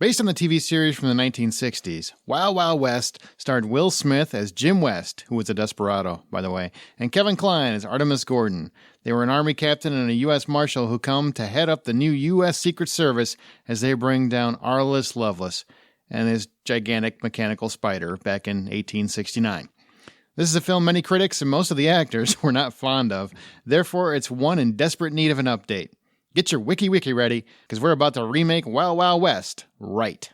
Based on the TV series from the 1960s, Wild Wild West starred Will Smith as Jim West, who was a desperado, by the way, and Kevin Kline as Artemis Gordon. They were an Army captain and a U.S. Marshal who come to head up the new U.S. Secret Service as they bring down Arliss Loveless and his gigantic mechanical spider back in 1869. This is a film many critics and most of the actors were not fond of. Therefore, it's one in desperate need of an update. Get your wiki ready, because we're about to remake Wild Wild West right.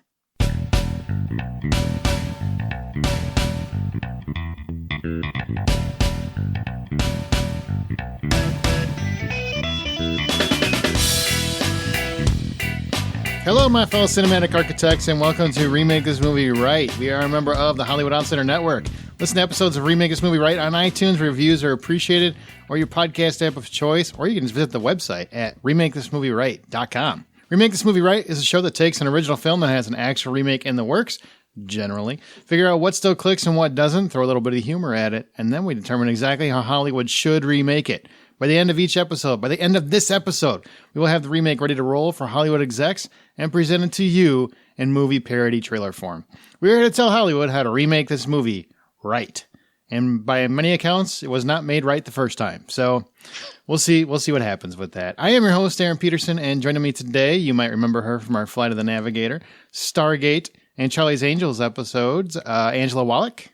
Hello, my fellow cinematic architects, and welcome to Remake This Movie Right. We are a member of the Hollywood Outsider Network. Listen to episodes of Remake This Movie Right on iTunes. Reviews are appreciated, or your podcast app of choice, or you can just visit the website at RemakeThisMovieRight.com. Remake This Movie Right is a show that takes an original film that has an actual remake in the works, generally, figure out what still clicks and what doesn't, throw a little bit of humor at it, and then we determine exactly how Hollywood should remake it. By the end of each episode, by the end of this episode, we will have the remake ready to roll for Hollywood execs and present it to you in movie parody trailer form. We're here to tell Hollywood how to remake this movie right. And by many accounts, it was not made right the first time. So we'll see what happens with that. I am your host, Aaron Peterson, and joining me today, you might remember her from our Flight of the Navigator, Stargate, and Charlie's Angels episodes, Angela Wallock.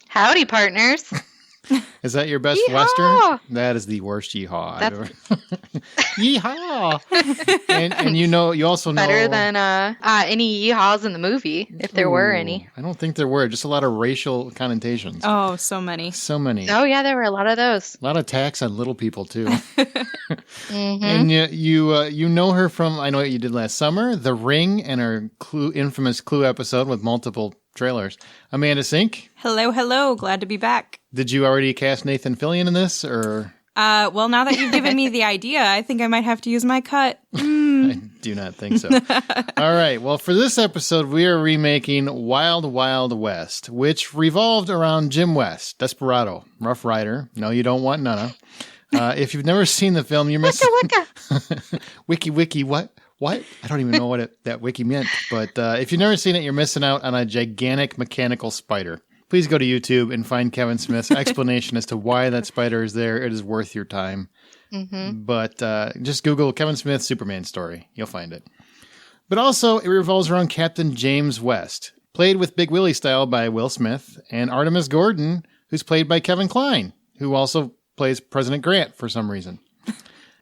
Howdy, partners. Is that your best Yeehaw! Western? That is the worst yeehaw I've ever. Yeehaw! And you also know better than any yeehaws in the movie, if there were any. I don't think there were. Just a lot of racial connotations. Oh, so many. So many. Oh yeah, there were a lot of those. A lot of attacks on little people too. Mm-hmm. And you know her from I Know What You Did Last Summer, The Ring, and her infamous Clue episode with multiple trailers. Amanda Sink. Hello. Glad to be back. Did you already cast Nathan Fillion in this, or? Well, now that you've given me the idea, I think I might have to use my cut. I do not think so. All right. Well, for this episode, we are remaking Wild Wild West, which revolved around Jim West, desperado, Rough Rider. No, you don't want Nana. If you've never seen the film, you're missing. Wiki, what? What? I don't even know what that wiki meant. But if you've never seen it, you're missing out on a gigantic mechanical spider. Please go to YouTube and find Kevin Smith's explanation as to why that spider is there. It is worth your time. Mm-hmm. But just Google Kevin Smith Superman story. You'll find it. But also, it revolves around Captain James West, played with Big Willie style by Will Smith, and Artemis Gordon, who's played by Kevin Kline, who also plays President Grant for some reason.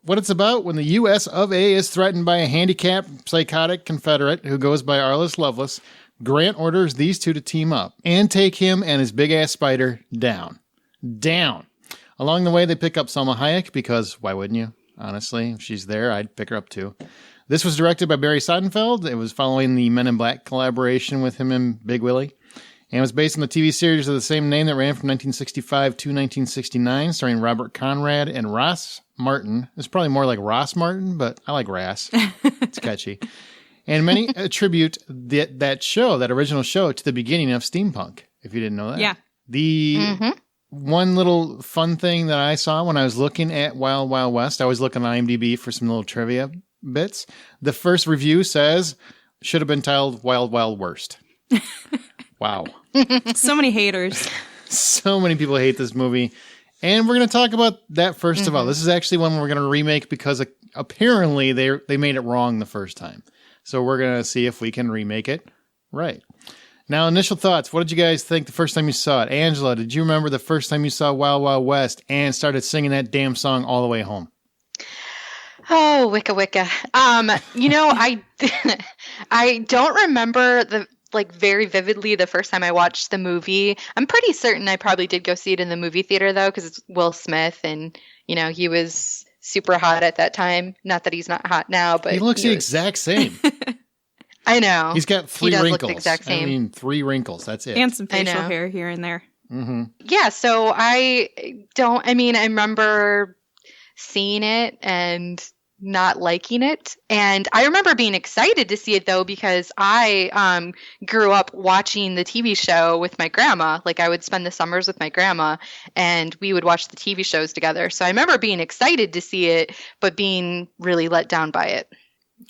What it's about: when the U.S. of A. is threatened by a handicapped, psychotic Confederate who goes by Arliss Loveless, Grant orders these two to team up and take him and his big-ass spider down. Along the way, they pick up Salma Hayek, because why wouldn't you? Honestly, if she's there, I'd pick her up too. This was directed by Barry Sonnenfeld. It was following the Men in Black collaboration with him and Big Willie. And it was based on the TV series of the same name that ran from 1965 to 1969, starring Robert Conrad and Ross Martin. It's probably more like Ross Martin, but I like Rass. It's catchy. And many attribute that original show, to the beginning of steampunk, if you didn't know that. Yeah. The one little fun thing that I saw when I was looking at Wild Wild West, I was looking on IMDb for some little trivia bits. The first review says, should have been titled Wild Wild Worst. Wow. So many haters. So many people hate this movie. And we're going to talk about that first of all. This is actually one we're going to remake because apparently they made it wrong the first time. So we're going to see if we can remake it right. Now, initial thoughts. What did you guys think the first time you saw it? Angela, did you remember the first time you saw Wild Wild West and started singing that damn song all the way home? Oh, Wicca Wicca. I don't remember very vividly the first time I watched the movie. I'm pretty certain I probably did go see it in the movie theater, though, because it's Will Smith, and, he was super hot at that time. Not that he's not hot now, but... He looks the exact same. I know. He's got 3 wrinkles. Look the exact same. I mean, 3 wrinkles. That's it. And some facial hair here and there. Mm-hmm. Yeah, so I remember seeing it and not liking it. And I remember being excited to see it, though, because I grew up watching the TV show with my grandma. Like, I would spend the summers with my grandma, and we would watch the TV shows together. So I remember being excited to see it, but being really let down by it.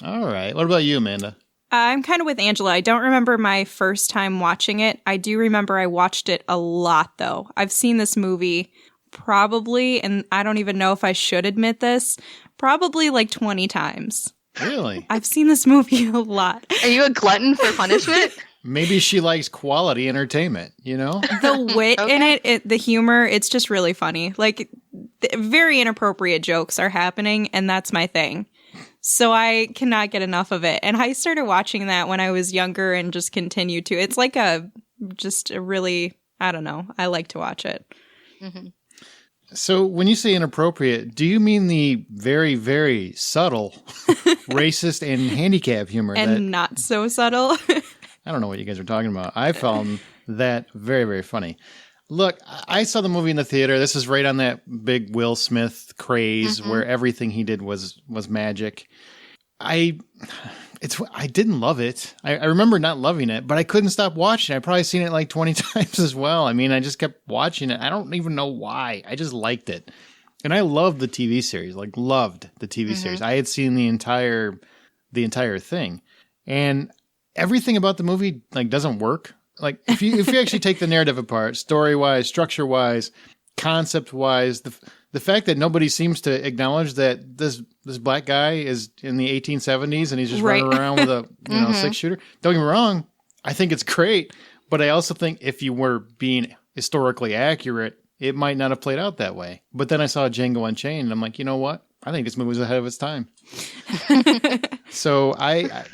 All right. What about you, Amanda? I'm kind of with Angela. I don't remember my first time watching it. I do remember I watched it a lot, though. I've seen this movie probably, and I don't even know if I should admit this, probably like 20 times. Really? I've seen this movie a lot. Are you a glutton for punishment? Maybe she likes quality entertainment, you know? The wit in it, the humor, it's just really funny. Like, very inappropriate jokes are happening, and that's my thing. So I cannot get enough of it. And I started watching that when I was younger and just continued to. It's like just a really, I don't know. I like to watch it. Mm-hmm. So when you say inappropriate, do you mean the very, very subtle racist and handicap humor? And not so subtle. I don't know what you guys are talking about. I found that very, very funny. Look, I saw the movie in the theater. This is right on that big Will Smith craze where everything he did was magic. I didn't love it. I remember not loving it, but I couldn't stop watching. I've probably seen it like 20 times as well. I mean, I just kept watching it. I don't even know why. I just liked it. And I loved the TV series, like loved the TV series. I had seen the entire thing. And everything about the movie like doesn't work. Like if you actually take the narrative apart, story-wise, structure-wise, concept-wise, the fact that nobody seems to acknowledge that this black guy is in the 1870s and he's just running around with a 6-shooter. Don't get me wrong, I think it's great, but I also think if you were being historically accurate, it might not have played out that way. But then I saw Django Unchained, and I'm like, you know what? I think this movie was ahead of its time. So I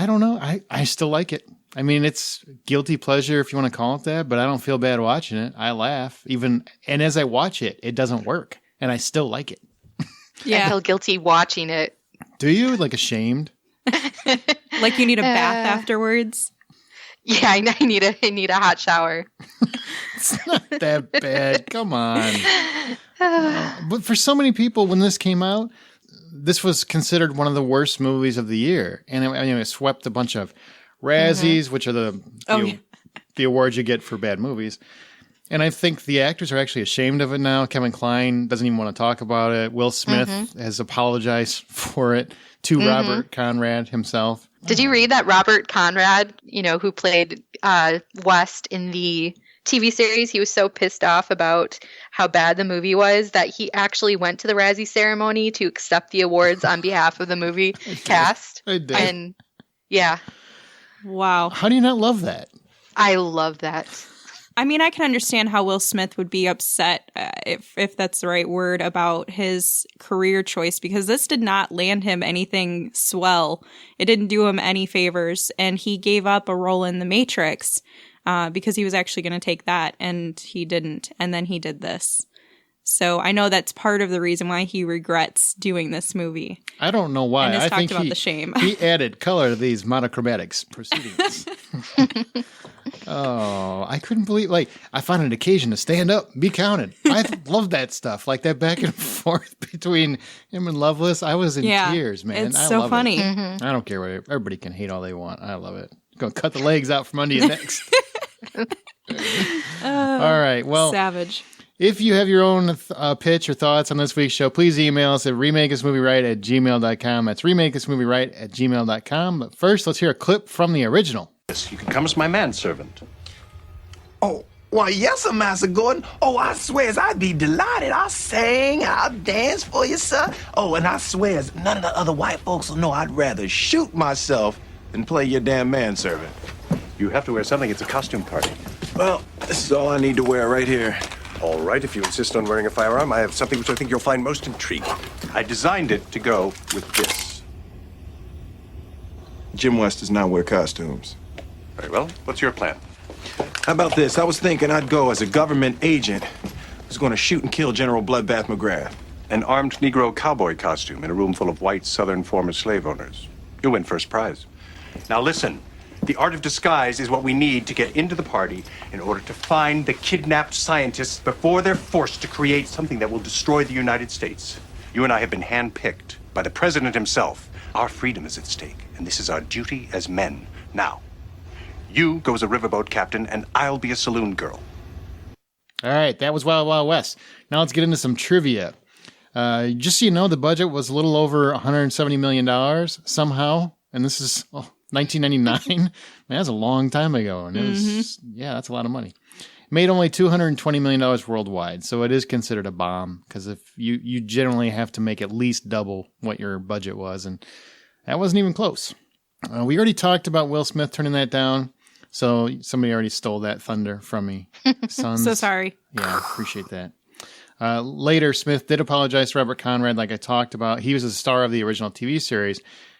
don't know. I still like it. I mean, it's guilty pleasure if you want to call it that, but I don't feel bad watching it. I laugh and as I watch it, it doesn't work, and I still like it. Yeah. I feel guilty watching it. Do you? Like ashamed? Like you need a bath afterwards? Yeah, I need a hot shower. It's not that bad. Come on. But for so many people, when this came out, this was considered one of the worst movies of the year, and it swept a bunch of Razzies, which are the awards you get for bad movies. And I think the actors are actually ashamed of it now. Kevin Kline doesn't even want to talk about it. Will Smith has apologized for it to Robert Conrad himself. Did you read that Robert Conrad, who played West in the TV series, he was so pissed off about how bad the movie was that he actually went to the Razzie ceremony to accept the awards on behalf of the movie cast. I did. And yeah. Wow. How do you not love that? I love that. I mean, I can understand how Will Smith would be upset, if that's the right word, about his career choice, because this did not land him anything swell. It didn't do him any favors, and he gave up a role in The Matrix because he was actually going to take that, and he didn't, and then he did this. So I know that's part of the reason why he regrets doing this movie. I don't know why. And I talked think about the shame. He added color to these monochromatic proceedings. Oh, I couldn't believe, I found an occasion to stand up, be counted. I love that stuff, like that back and forth between him and Loveless. I was in tears, man. It's I so love funny. It. I don't care what everybody can hate all they want. I love it. Gonna cut the legs out from under you next. All right, well. Savage. If you have your own pitch or thoughts on this week's show, please email us at remakeismovieright@gmail.com. That's remakeismovieright@gmail.com. But first, let's hear a clip from the original. You can come as my manservant. Oh, why, yes, sir, Master Gordon. Oh, I swears I'd be delighted. I'll sing, I'll dance for you, sir. Oh, and I swears none of the other white folks will know I'd rather shoot myself than play your damn manservant. You have to wear something. It's a costume party. Well, this is all I need to wear right here. All right, if you insist on wearing a firearm, I have something which I think you'll find most intriguing. I designed it to go with this. Jim West does not wear costumes. Very well. What's your plan? How about this? I was thinking I'd go as a government agent who's going to shoot and kill General Bloodbath McGrath. An armed Negro cowboy costume in a room full of white Southern former slave owners. You'll win first prize. Now listen. The art of disguise is what we need to get into the party in order to find the kidnapped scientists before they're forced to create something that will destroy the United States. You and I have been handpicked by the president himself. Our freedom is at stake, and this is our duty as men. Now, you go as a riverboat captain, and I'll be a saloon girl. All right, that was Wild Wild West. Now let's get into some trivia. Just so you know, the budget was a little over $170 million somehow, and this is 1999. Man, that's a long time ago, and it was that's a lot of money. Made only $220 million worldwide, so it is considered a bomb because if you generally have to make at least double what your budget was, and that wasn't even close. We already talked about Will Smith turning that down, so somebody already stole that thunder from me. Sons. So sorry. Yeah, appreciate that. Later, Smith did apologize to Robert Conrad, like I talked about. He was the star of the original TV series,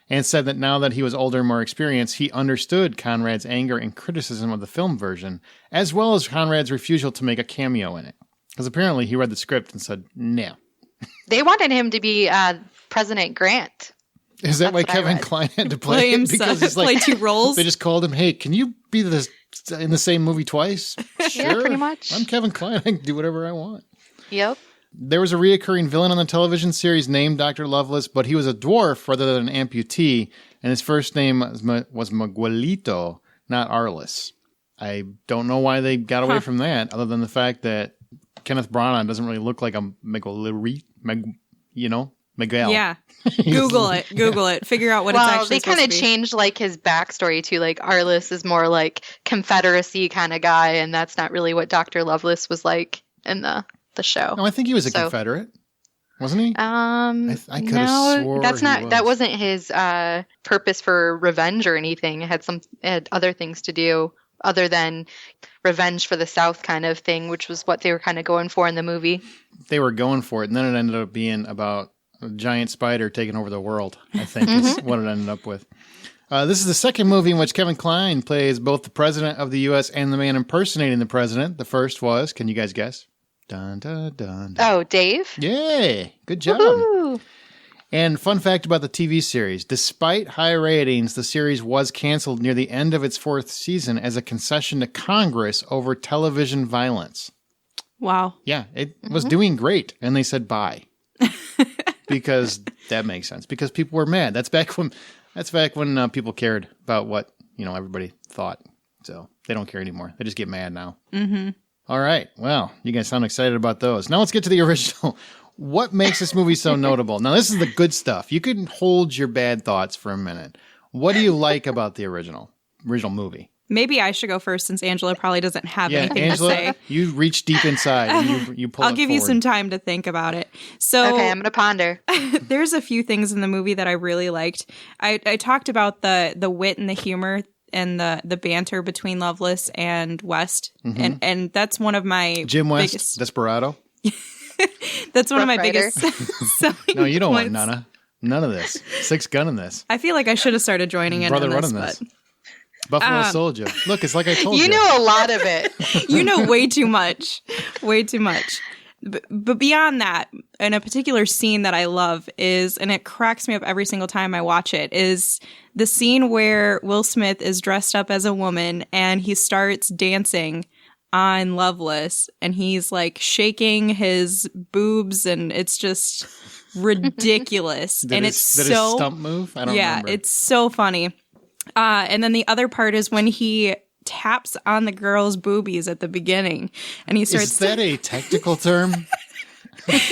and said that now that he was older and more experienced, he understood Conrad's anger and criticism of the film version, as well as Conrad's refusal to make a cameo in it. Because apparently he read the script and said, no. They wanted him to be President Grant. Is that why Kevin Kline had to play it? Because it's play two roles? They just called him, hey, can you be in the same movie twice? Sure. Yeah, pretty much. I'm Kevin Kline. I can do whatever I want. Yep. There was a reoccurring villain on the television series named Dr. Loveless, but he was a dwarf rather than an amputee, and his first name was Miguelito, not Arliss. I don't know why they got away from that, other than the fact that Kenneth Branagh doesn't really look like a Miguel. Yeah. Google it. Figure out what it's actually they kind of changed like his backstory too. Like Arliss is more like Confederacy kind of guy, and that's not really what Dr. Loveless was like in the show. No, I think he was a Confederate, wasn't he? I could have swore that wasn't his purpose for revenge or anything. It had other things to do other than revenge for the South kind of thing, which was what they were kind of going for in the movie. They were going for it, and then it ended up being about a giant spider taking over the world, I think is what it ended up with. This is the second movie in which Kevin Kline plays both the president of the U.S. and the man impersonating the president. The first was, can you guys guess? Dun, dun, dun, dun. Oh, Dave? Yay! Good job. Woo-hoo. And fun fact about the TV series, despite high ratings, the series was canceled near the end of its fourth season as a concession to Congress over television violence. Wow. Yeah, it was doing great, and they said bye. Because that makes sense. Because people were mad. That's back when people cared about what everybody thought. So they don't care anymore. They just get mad now. Mm-hmm. All right. Well, you guys sound excited about those. Now let's get to the original. What makes this movie so notable? Now this is the good stuff. You can hold your bad thoughts for a minute. What do you like about the original movie? Maybe I should go first since Angela probably doesn't have anything Angela, to say. You reach deep inside and you pull I'll give you some time to think about it. So okay, I'm going to ponder. There's a few things in the movie that I really liked. I talked about the wit and the humor and the banter between Loveless and West. Mm-hmm. And that's one of my Jim West, biggest... Desperado? That's one of my biggest selling No, you don't points. want none of this. Six gun in this. I feel like I should have started joining in Brother on running this. Buffalo Soldier. Look, it's like I told you. You know a lot of it. You know way too much. Way too much. But beyond that, and a particular scene that I love is, and it cracks me up every single time I watch it, is the scene where Will Smith is dressed up as a woman and he starts dancing on Loveless and he's like shaking his boobs and it's just ridiculous. And it's his so stump move? I don't remember. Yeah, it's so funny. And then the other part is when he taps on the girl's boobies at the beginning and he starts. Is that a technical term?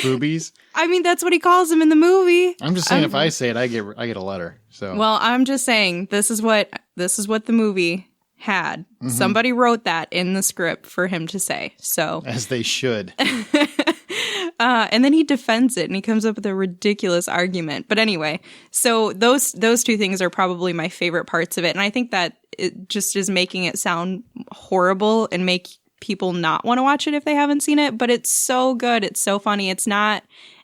Boobies? I mean, that's what he calls them in the movie. I'm just saying if I say it, I get a letter. So well, I'm just saying this is what the movie had. Mm-hmm. Somebody wrote that in the script for him to say. So as they should. And then he defends it and he comes up with a ridiculous argument. But anyway, so those two things are probably my favorite parts of it. And I think that it just is making it sound horrible and make people not want to watch it if they haven't seen it. But it's so good. It's so funny. It's not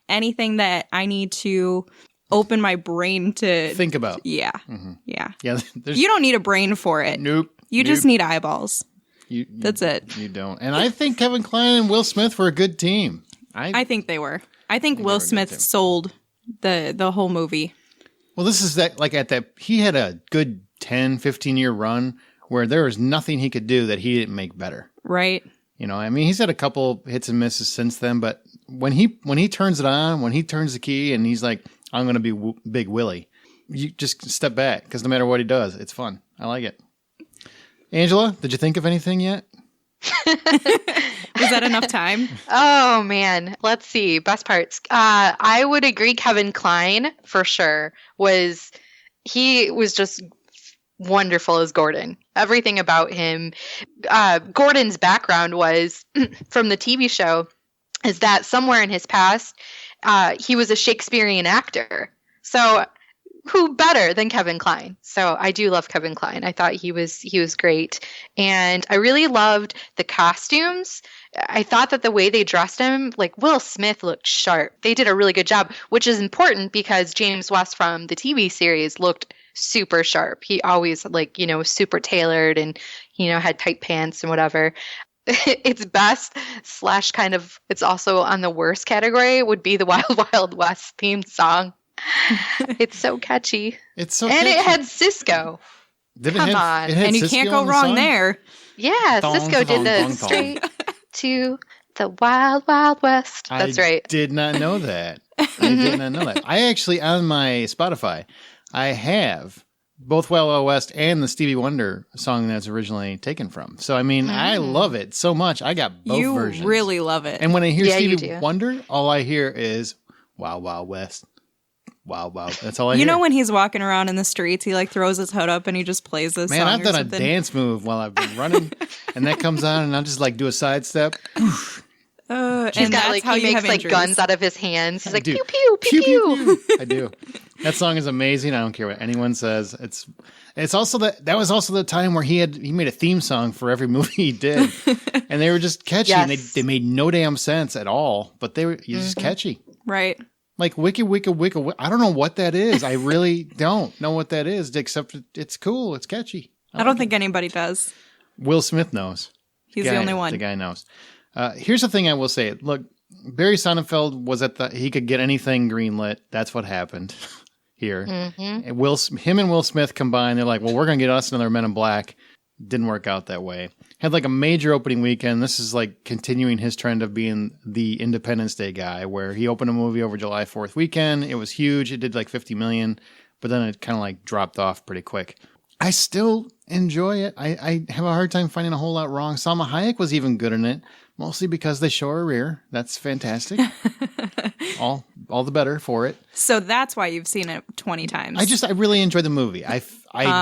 anything that I need to open my brain to think about. Yeah. Mm-hmm. Yeah. Yeah. You don't need a brain for it. Nope. You just need eyeballs. That's it. You don't. And I think Kevin Kline and Will Smith were a good team. I think they were. I think Will Smith sold the whole movie. Well, this is he had a good 10, 15-year run where there was nothing he could do that he didn't make better. Right. I mean, he's had a couple hits and misses since then, but when he turns it on, when he turns the key and he's like, I'm going to be Big Willie, you just step back because no matter what he does, it's fun. I like it. Angela, did you think of anything yet? Was that enough time? Oh, man. Let's see. Best parts. I would agree Kevin Kline, for sure, he was just wonderful as Gordon. Everything about him. Gordon's background was from the TV show is that somewhere in his past, he was a Shakespearean actor. So who better than Kevin Kline? So I do love Kevin Kline. I thought he was great. And I really loved the costumes. I thought that the way they dressed him, like Will Smith looked sharp. They did a really good job, which is important because James West from the TV series looked super sharp. He always was super tailored and, had tight pants and whatever. Its best / kind of, it's also on the worst category would be the Wild Wild West theme song. It's so catchy. It's so and catchy. it had Cisco. Come on. And you can't go wrong there. Yeah, Cisco did the straight to the Wild Wild West. That's right. I did not know that. I actually, on my Spotify, I have both Wild Wild West and the Stevie Wonder song that's originally taken from. So, I mean, I love it so much. I got both versions. You really love it. And when I hear Stevie Wonder, all I hear is Wild Wild West. Wow. That's all I hear. You know when he's walking around in the streets, he throws his hood up and he just plays this song. Man, I've done a dance move while I've been running, and that comes on, and I'll just do a sidestep. He's and got how he you makes have guns out of his hands. He's like pew pew pew pew. I do. That song is amazing. I don't care what anyone says. It's also that was also the time where he made a theme song for every movie he did, and they were just catchy. Yes. And they made no damn sense at all, but they were just catchy. Right. Like Wicca. I don't know what that is. I really don't know what that is, except it's cool. It's catchy. I don't think anybody does. Will Smith knows. He's the only one. The guy knows. Here's the thing I will say. Look, Barry Sonnenfeld was he could get anything greenlit. That's what happened here. Mm-hmm. Him and Will Smith combined. They're like, well, we're going to get us another Men in Black. Didn't work out that way. Had a major opening weekend. This is continuing his trend of being the Independence Day guy, where he opened a movie over July 4th weekend. It was huge. It did $50 million, but then it kind of dropped off pretty quick. I still enjoy it. I have a hard time finding a whole lot wrong. Salma Hayek was even good in it, mostly because they show her rear. That's fantastic. all the better for it. So that's why you've seen it 20 times. I really enjoy the movie. I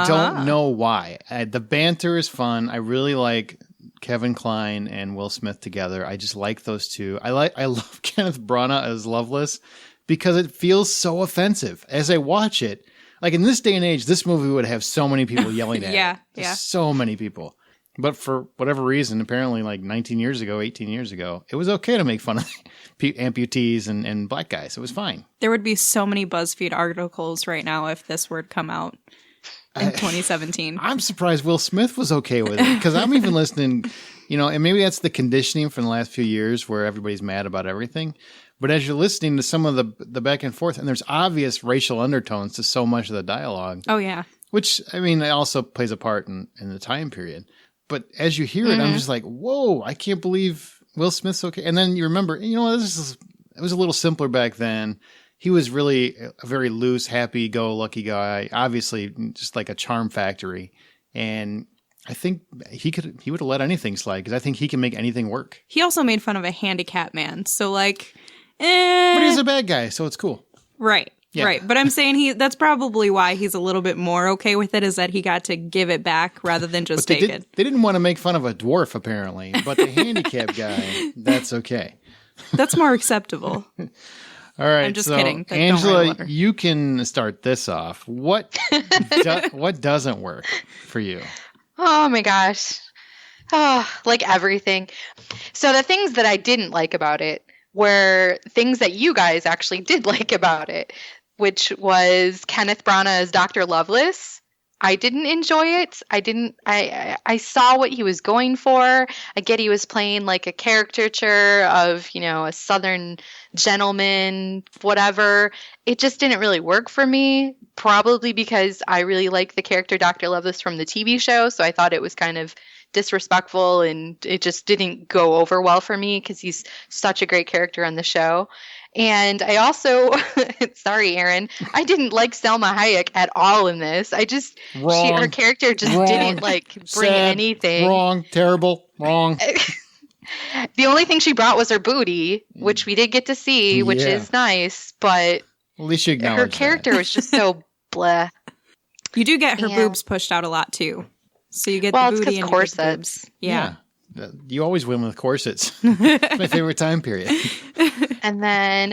don't know why. The banter is fun. I really like Kevin Kline and Will Smith together. I just like those two. I love Kenneth Branagh as Loveless because it feels so offensive as I watch it. In this day and age, this movie would have so many people yelling at it. Yeah. So many people. But for whatever reason, apparently 18 years ago, it was okay to make fun of amputees and black guys. It was fine. There would be so many BuzzFeed articles right now if this were to come out in 2017. I'm surprised Will Smith was okay with it because I'm even listening, and maybe that's the conditioning from the last few years where everybody's mad about everything. But as you're listening to some of the back and forth, and there's obvious racial undertones to so much of the dialogue. Oh, yeah. Which, it also plays a part in the time period. But as you hear it, I'm just like, whoa, I can't believe Will Smith's okay. And then you remember, it was a little simpler back then. He was really a very loose, happy-go-lucky guy, obviously just like a charm factory. And I think he would have let anything slide because I think he can make anything work. He also made fun of a handicapped man. So But he's a bad guy, so it's cool. Right. Yeah. Right. But I'm saying that's probably why he's a little bit more okay with it, is that he got to give it back rather than just take it. They didn't want to make fun of a dwarf, apparently, but the handicapped guy, that's okay. That's more acceptable. All right. I'm just kidding. Angela, you can start this off. What doesn't work for you? Oh, my gosh. Oh, everything. So the things that I didn't like about it were things that you guys actually did like about it, which was Kenneth Branagh as Dr. Loveless. I didn't enjoy it. I saw what he was going for. I get he was playing a caricature of, a Southern gentleman, whatever. It just didn't really work for me, probably because I really like the character Dr. Loveless from the TV show. So I thought it was kind of disrespectful and it just didn't go over well for me because he's such a great character on the show. And I also, sorry, Aaron, I didn't like Salma Hayek at all in this. Her character just didn't bring anything. Wrong, terrible, wrong. The only thing she brought was her booty, which we did get to see, which is nice, but at least you acknowledge her character was just so bleh. You do get her And- boobs pushed out a lot too. So you get Well, the it's booty 'cause and you get the corsets. boobs. Yeah. You always win with corsets. It's my favorite time period. And then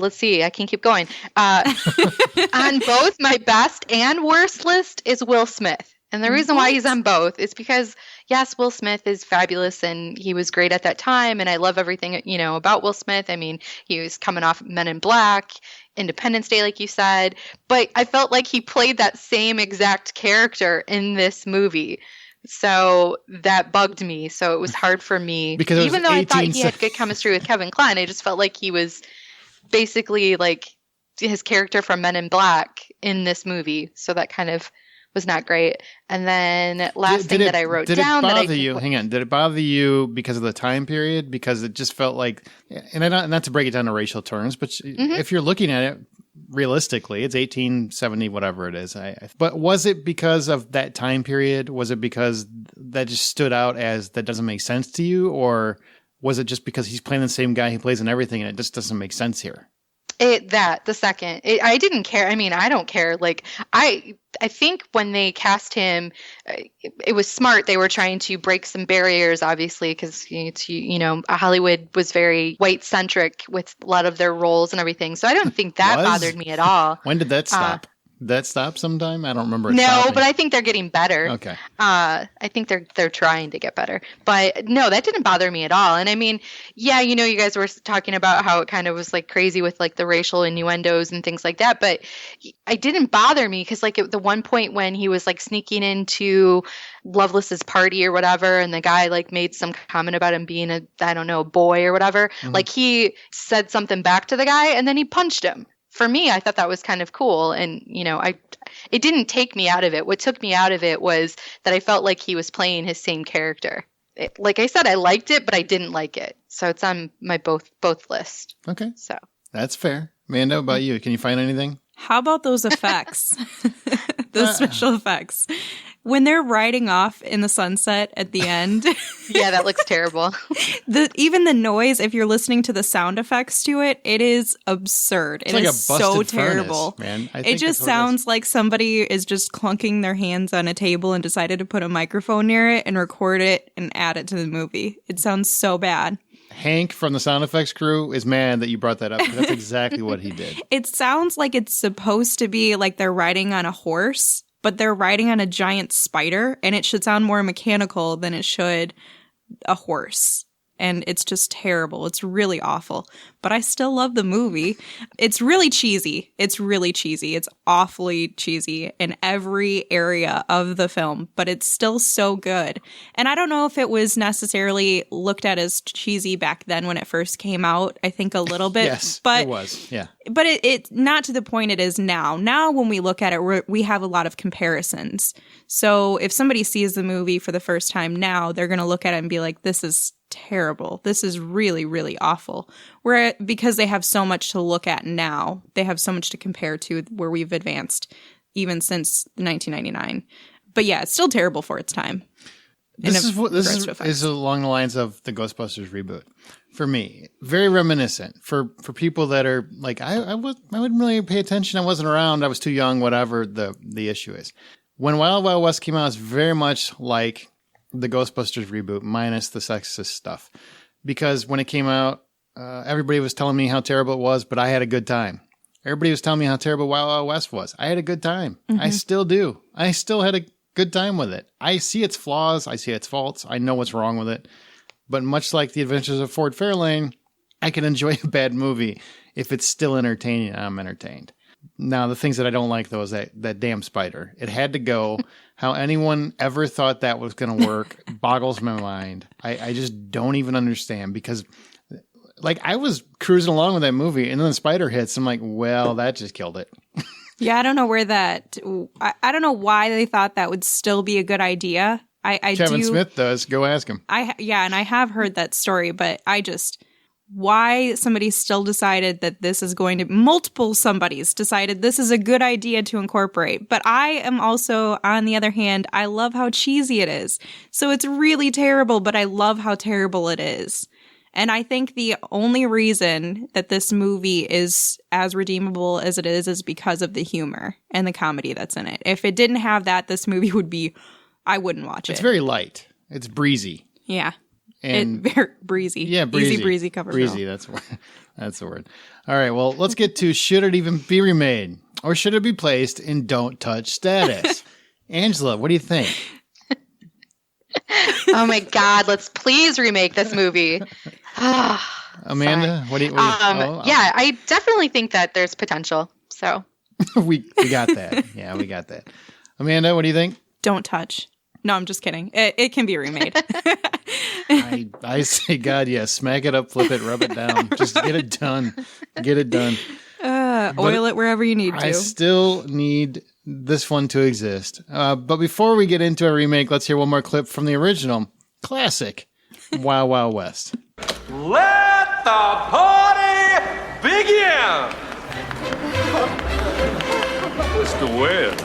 let's see, I can keep going. On both my best and worst list is Will Smith. And the reason why he's on both is because, yes, Will Smith is fabulous and he was great at that time. And I love everything, about Will Smith. I mean, he was coming off Men in Black, Independence Day, like you said. But I felt like he played that same exact character in this movie. So that bugged me. So it was hard for me. Because even though I thought he had good chemistry with Kevin Kline, I just felt like he was basically like his character from Men in Black in this movie. So that kind of was not great. And then last thing that I wrote down did it that bother you? Hang on. Did it bother you because of the time period? Because it just felt like, and not to break it down to racial terms, but if you're looking at it realistically, it's 1870, whatever it is. But was it because of that time period? Was it because that just stood out as that doesn't make sense to you? Or was it just because he's playing the same guy he plays in everything and it just doesn't make sense here? The second. I didn't care. I mean, I don't care. Like, I think when they cast him, it was smart. They were trying to break some barriers, obviously, because, Hollywood was very white-centric with a lot of their roles and everything. So I don't think that bothered me at all. When did that stop? Did that stop sometime? I don't remember it No, stopping. but I think they're getting better. Okay. I think they're trying to get better. But no, that didn't bother me at all. And I mean, yeah, you guys were talking about how it kind of was like crazy with like the racial innuendos and things like that. But it didn't bother me because like at the one point when he was like sneaking into Loveless's party or whatever, and the guy like made some comment about him being a boy or whatever, like he said something back to the guy and then he punched him. For me, I thought that was kind of cool. And, it didn't take me out of it. What took me out of it was that I felt like he was playing his same character. Like I said, I liked it, but I didn't like it. So it's on my both list. Okay. So That's fair. Amanda, about you? Can you find anything? How about those effects? Those special effects. When they're riding off in the sunset at the end. Yeah, that looks terrible. Even the noise, if you're listening to the sound effects to it, it is absurd. It's It like is a busted so furnace, terrible. man. It just sounds like somebody is just clunking their hands on a table and decided to put a microphone near it and record it and add it to the movie. It sounds so bad. Hank from the sound effects crew is mad that you brought that up because that's exactly what he did. It sounds like it's supposed to be like they're riding on a horse, but they're riding on a giant spider, and it should sound more mechanical than it should a horse. And it's just terrible. It's really awful. But I still love the movie. It's really cheesy. It's awfully cheesy in every area of the film, but it's still so good. And I don't know if it was necessarily looked at as cheesy back then when it first came out. I think a little bit. Yes, but it was. Yeah. But it not to the point it is now. Now when we look at it, we have a lot of comparisons. So if somebody sees the movie for the first time now, they're going to look at it and be like, this is terrible. This is really, really awful. Because they have so much to look at now, they have so much to compare to where we've advanced even since 1999. But yeah, it's still terrible for its time. This is along the lines of the Ghostbusters reboot. For me, very reminiscent. For people that are like, I wouldn't really pay attention. I wasn't around. I was too young. Whatever the issue is. When Wild Wild West came out, it's very much like the Ghostbusters reboot, minus the sexist stuff. Because when it came out, everybody was telling me how terrible it was, but I had a good time. Everybody was telling me how terrible Wild Wild West was. I had a good time. Mm-hmm. I still do. I still had a good time with it. I see its flaws. I see its faults. I know what's wrong with it. But much like The Adventures of Ford Fairlane, I can enjoy a bad movie if it's still entertaining and I'm entertained. Now, the things that I don't like, though, is that damn spider. It had to go. How anyone ever thought that was going to work boggles my mind. I just don't even understand because, like, I was cruising along with that movie, and then the spider hits. I'm like, well, that just killed it. Yeah, I don't know where that. I don't know why they thought that would still be a good idea. Kevin Smith does. Go ask him. And I have heard that story, but why somebody still decided that this is going to, multiple somebodies decided this is a good idea to incorporate. But I am also, on the other hand, I love how cheesy it is. So it's really terrible, but I love how terrible it is. And I think the only reason that this movie is as redeemable as it is because of the humor and the comedy that's in it. If it didn't have that, this movie would be, I wouldn't watch it. It's very light. It's breezy. Yeah. And very breezy. Yeah, breezy. Easy breezy cover. Breezy, that's the word. All right, well, let's get to should it even be remade? Or should it be placed in don't touch status? Angela, what do you think? Oh my God, let's please remake this movie. Amanda, what do you Yeah, I definitely think that there's potential. So we got that. Yeah, we got that. Amanda, what do you think? Don't touch. No, I'm just kidding. It can be remade. I say, God, yes. Smack it up, flip it, rub it down. Just get it done. Get it done. Oil it wherever you need to. I still need this one to exist. But before we get into a remake, let's hear one more clip from the original classic, Wild Wild West. Let the party begin! Mr. Webb.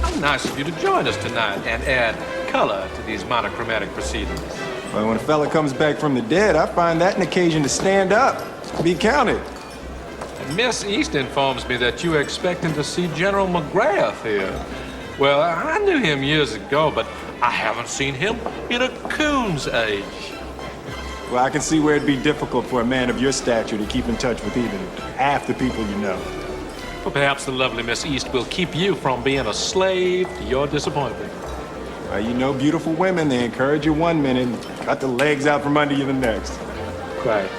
How nice of you to join us tonight and add color to these monochromatic proceedings. Well, when a fella comes back from the dead, I find that an occasion to stand up, be counted. And Miss East informs me that you were expecting to see General McGrath here. Well, I knew him years ago, but I haven't seen him in a coon's age. Well, I can see where it'd be difficult for a man of your stature to keep in touch with even half the people you know. Well, perhaps the lovely Miss East will keep you from being a slave to your disappointment. Well, you know beautiful women, they encourage you one minute and cut the legs out from under you the next. Quite.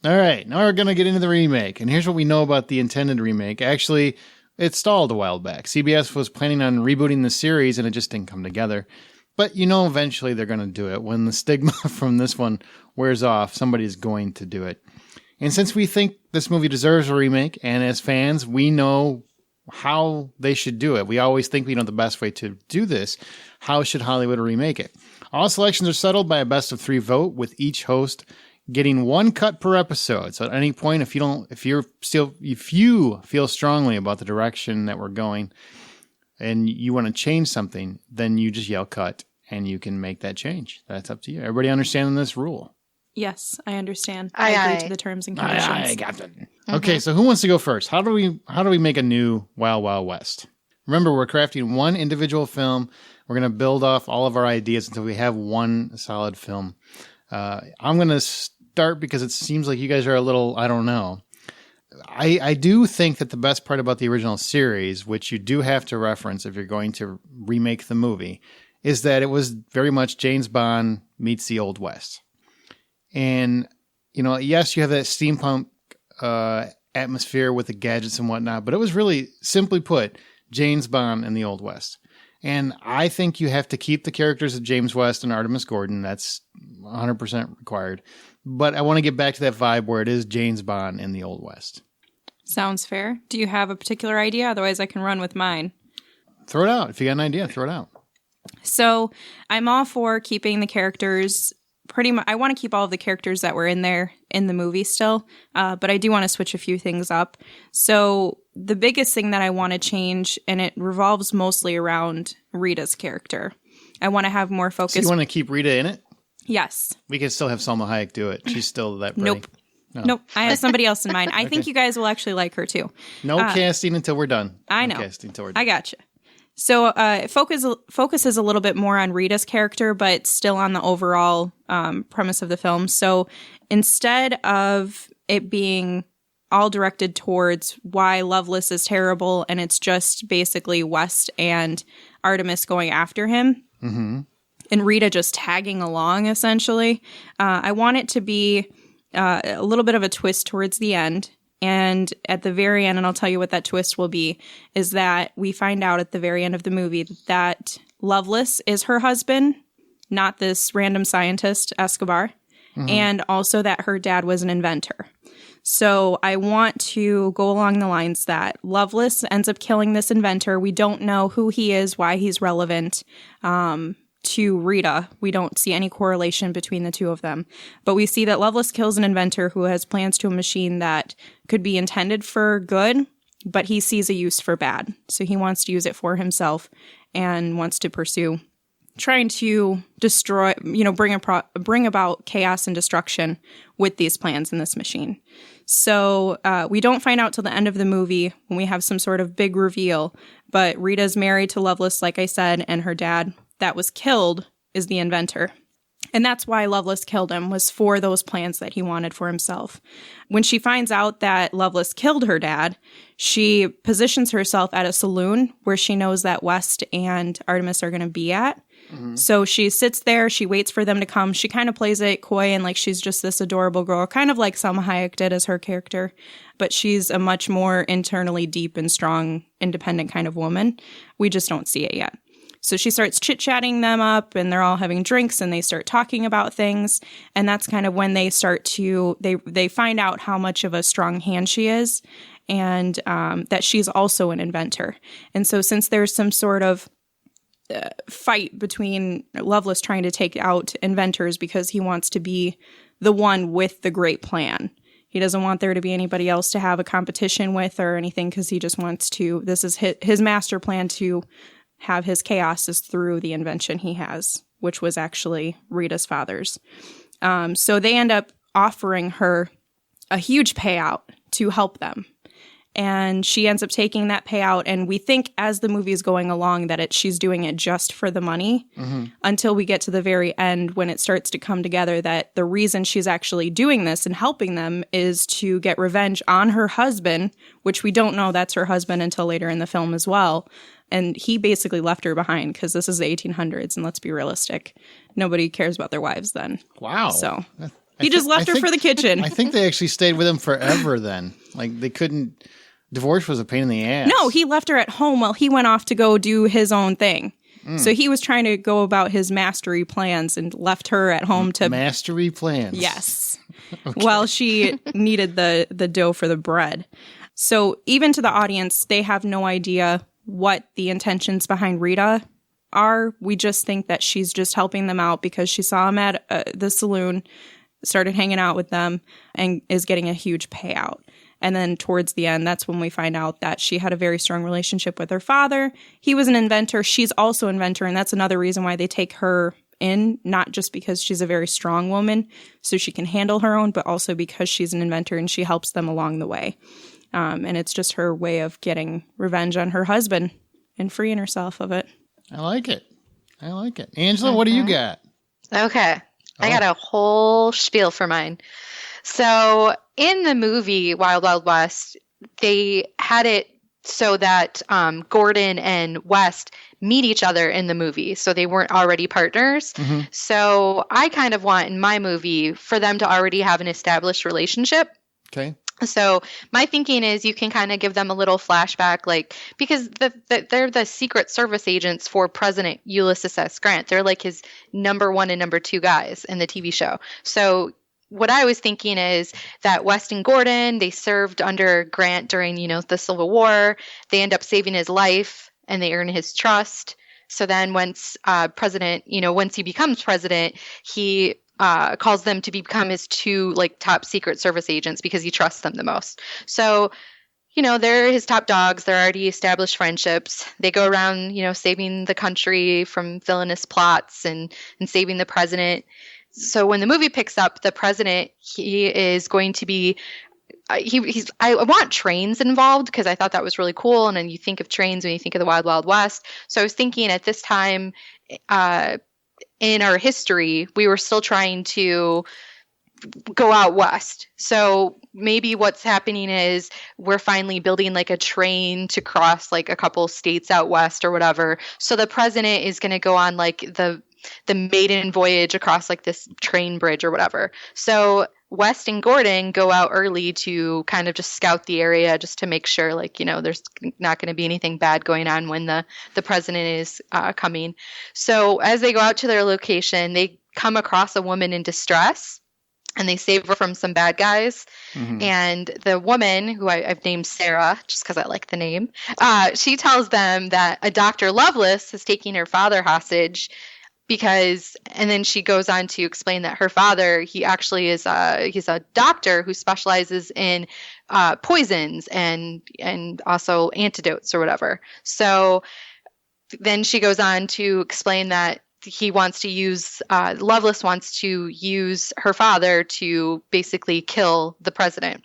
All right, now we're going to get into the remake. And here's what we know about the intended remake. Actually, it stalled a while back. CBS was planning on rebooting the series, and it just didn't come together. But you know eventually they're going to do it. When the stigma from this one wears off, somebody's going to do it. And since we think this movie deserves a remake, and as fans, we know how they should do it. We always think we know the best way to do this. How should Hollywood remake it? All selections are settled by a best of 3 vote, with each host getting 1 cut per episode. So at any point, if you feel strongly about the direction that we're going and you want to change something, then you just yell cut and you can make that change. That's up to you. Everybody understanding this rule? Yes, I understand. I agree to the terms and conditions. I got that. Mm-hmm. Okay, so who wants to go first? How do we make a new Wild Wild West? Remember, we're crafting one individual film. We're going to build off all of our ideas until we have one solid film. I'm going to start because it seems like you guys are a little, I don't know. I do think that the best part about the original series, which you do have to reference if you're going to remake the movie, is that it was very much James Bond meets the Old West. And, you know, yes, you have that steampunk atmosphere with the gadgets and whatnot, but it was really, simply put, James Bond in the Old West. And I think you have to keep the characters of James West and Artemis Gordon. That's 100% required. But I want to get back to that vibe where it is James Bond in the Old West. Sounds fair. Do you have a particular idea? Otherwise, I can run with mine. Throw it out. If you got an idea, throw it out. So I'm all for keeping the characters pretty much. I want to keep all of the characters that were in there in the movie still, but I do want to switch a few things up. So the biggest thing that I want to change, and it revolves mostly around Rita's character. I want to have more focus. So you want to keep Rita in it? Yes. We can still have Salma Hayek do it. She's still that pretty. Nope. No. Nope. I have somebody else in mind. I think you guys will actually like her too. No casting until we're done. I know. No casting until we're done. I gotcha. So it focuses a little bit more on Rita's character, but still on the overall premise of the film. So instead of it being all directed towards why Loveless is terrible, and it's just basically West and Artemis going after him, and Rita just tagging along, essentially, I want it to be a little bit of a twist towards the end. And at the very end, and I'll tell you what that twist will be, is that we find out at the very end of the movie that Loveless is her husband, not this random scientist, Escobar, and also that her dad was an inventor. So I want to go along the lines that Loveless ends up killing this inventor. We don't know who he is, why he's relevant to Rita. We don't see any correlation between the two of them. But we see that Loveless kills an inventor who has plans to a machine that could be intended for good, but he sees a use for bad. So he wants to use it for himself and wants to pursue trying to destroy, bring about chaos and destruction with these plans in this machine. So we don't find out till the end of the movie when we have some sort of big reveal, but Rita's married to Loveless, like I said, and her dad that was killed is the inventor. And that's why Loveless killed him, was for those plans that he wanted for himself. When she finds out that Loveless killed her dad, she positions herself at a saloon where she knows that West and Artemis are going to be at. Mm-hmm. So she sits there, she waits for them to come. She kind of plays it coy and like she's just this adorable girl, kind of like Salma Hayek did as her character. But she's a much more internally deep and strong, independent kind of woman. We just don't see it yet. So she starts chit-chatting them up, and they're all having drinks, and they start talking about things. And that's kind of when they start to, they find out how much of a strong hand she is, and that she's also an inventor. And so since there's some sort of fight between Loveless trying to take out inventors because he wants to be the one with the great plan. He doesn't want there to be anybody else to have a competition with or anything, because he just wants to, this is his master plan to have his chaos is through the invention he has, which was actually Rita's father's. So they end up offering her a huge payout to help them. And she ends up taking that payout. And we think as the movie is going along that she's doing it just for the money, until we get to the very end when it starts to come together that the reason she's actually doing this and helping them is to get revenge on her husband, which we don't know that's her husband until later in the film as well. And he basically left her behind because this is the 1800s, and let's be realistic. Nobody cares about their wives then. Wow. So he just left her for the kitchen. I think they actually stayed with him forever then. Like they couldn't, divorce was a pain in the ass. No, he left her at home while he went off to go do his own thing. So he was trying to go about his mastery plans and left her at home to... Mastery plans. Yes. Okay. While she needed the dough for the bread. So even to the audience, they have no idea what the intentions behind Rita are. We just think that she's just helping them out because she saw him at the saloon, started hanging out with them, and is getting a huge payout. And then towards the end, that's when we find out that she had a very strong relationship with her father. He was an inventor. She's also an inventor. And that's another reason why they take her in, not just because she's a very strong woman, so she can handle her own, but also because she's an inventor and she helps them along the way. And it's just her way of getting revenge on her husband and freeing herself of it. I like it. Angela, what do you got? Okay. I got a whole spiel for mine. So in the movie Wild Wild West, they had it so that Gordon and West meet each other in the movie. So they weren't already partners. Mm-hmm. So I kind of want in my movie for them to already have an established relationship. Okay. So my thinking is you can kind of give them a little flashback, like, because they're the Secret Service agents for President Ulysses S. Grant. They're like his number 1 and number 2 guys in the TV show. So what I was thinking is that West and Gordon, they served under Grant during, the Civil War. They end up saving his life and they earn his trust. So then once once he becomes president, he calls them to become his 2 top Secret Service agents because he trusts them the most. So, they're his top dogs. They're already established friendships. They go around, saving the country from villainous plots and saving the president. So when the movie picks up, the president, he is going to be I want trains involved because I thought that was really cool. And then you think of trains when you think of the Wild Wild West. So I was thinking at this time in our history, we were still trying to go out west. So maybe what's happening is we're finally building a train to cross a couple states out west or whatever. So the president is going to go on the maiden voyage across this train bridge or whatever. So West and Gordon go out early to kind of just scout the area just to make sure there's not going to be anything bad going on when the president is coming. So as they go out to their location, they come across a woman in distress and they save her from some bad guys. Mm-hmm. And the woman, who I've named Sarah just because I like the name, she tells them that a Dr. Loveless is taking her father hostage and then she goes on to explain that her father, he actually is he's a doctor who specializes in poisons and also antidotes or whatever. So then she goes on to explain that he wants to use, Loveless wants to use her father to basically kill the president.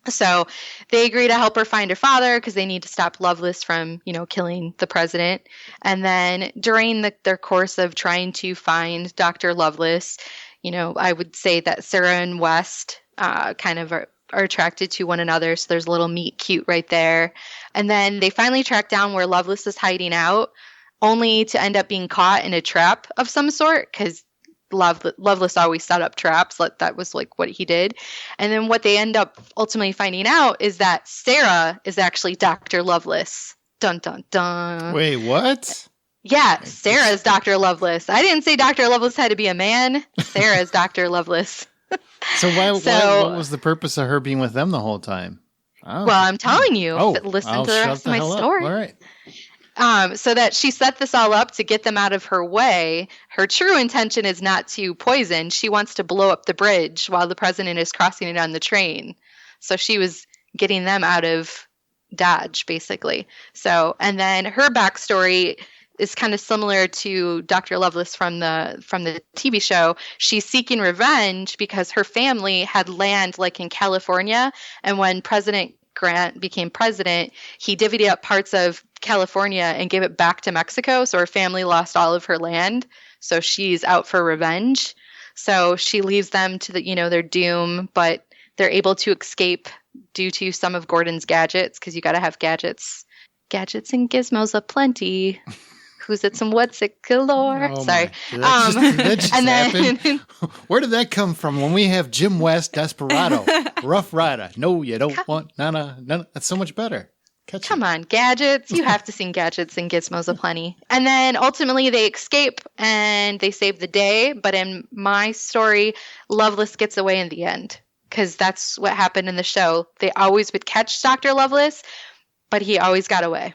So they agree to help her find her father because they need to stop Loveless from, killing the president. And then during their course of trying to find Dr. Loveless, I would say that Sarah and West kind of are attracted to one another. So there's a little meet cute right there. And then they finally track down where Loveless is hiding out, only to end up being caught in a trap of some sort because Loveless always set up traps. That was like what he did. And then what they end up ultimately finding out is that Sarah is actually Dr. Loveless. Dun, dun, dun. Wait, what? Yeah, Sarah is Dr. Loveless. I didn't say Dr. Loveless had to be a man. Sarah is Dr. Loveless. So what was the purpose of her being with them the whole time? Well, I'm telling you. Listen to the rest of my story. All right. So that she set this all up to get them out of her way. Her true intention is not to poison. She wants to blow up the bridge while the president is crossing it on the train. So she was getting them out of Dodge, basically. So, and then her backstory is kind of similar to Dr. Loveless from the TV show. She's seeking revenge because her family had land like in California, and when President Grant became president, he divvied up parts of California and gave it back to Mexico. So her family lost all of her land. So she's out for revenge. So she leaves them to their doom, but they're able to escape due to some of Gordon's gadgets, because you got to have gadgets. Gadgets and gizmos aplenty. Who's it? Some what's it galore? Oh Sorry. That just and happened. then Where did that come from when we have Jim West, Desperado, Rough Rider? No, you don't want none. That's so much better. Come on, gadgets. You have to sing gadgets and gizmos aplenty. And then ultimately they escape and they save the day. But in my story, Loveless gets away in the end, because that's what happened in the show. They always would catch Dr. Loveless, but he always got away.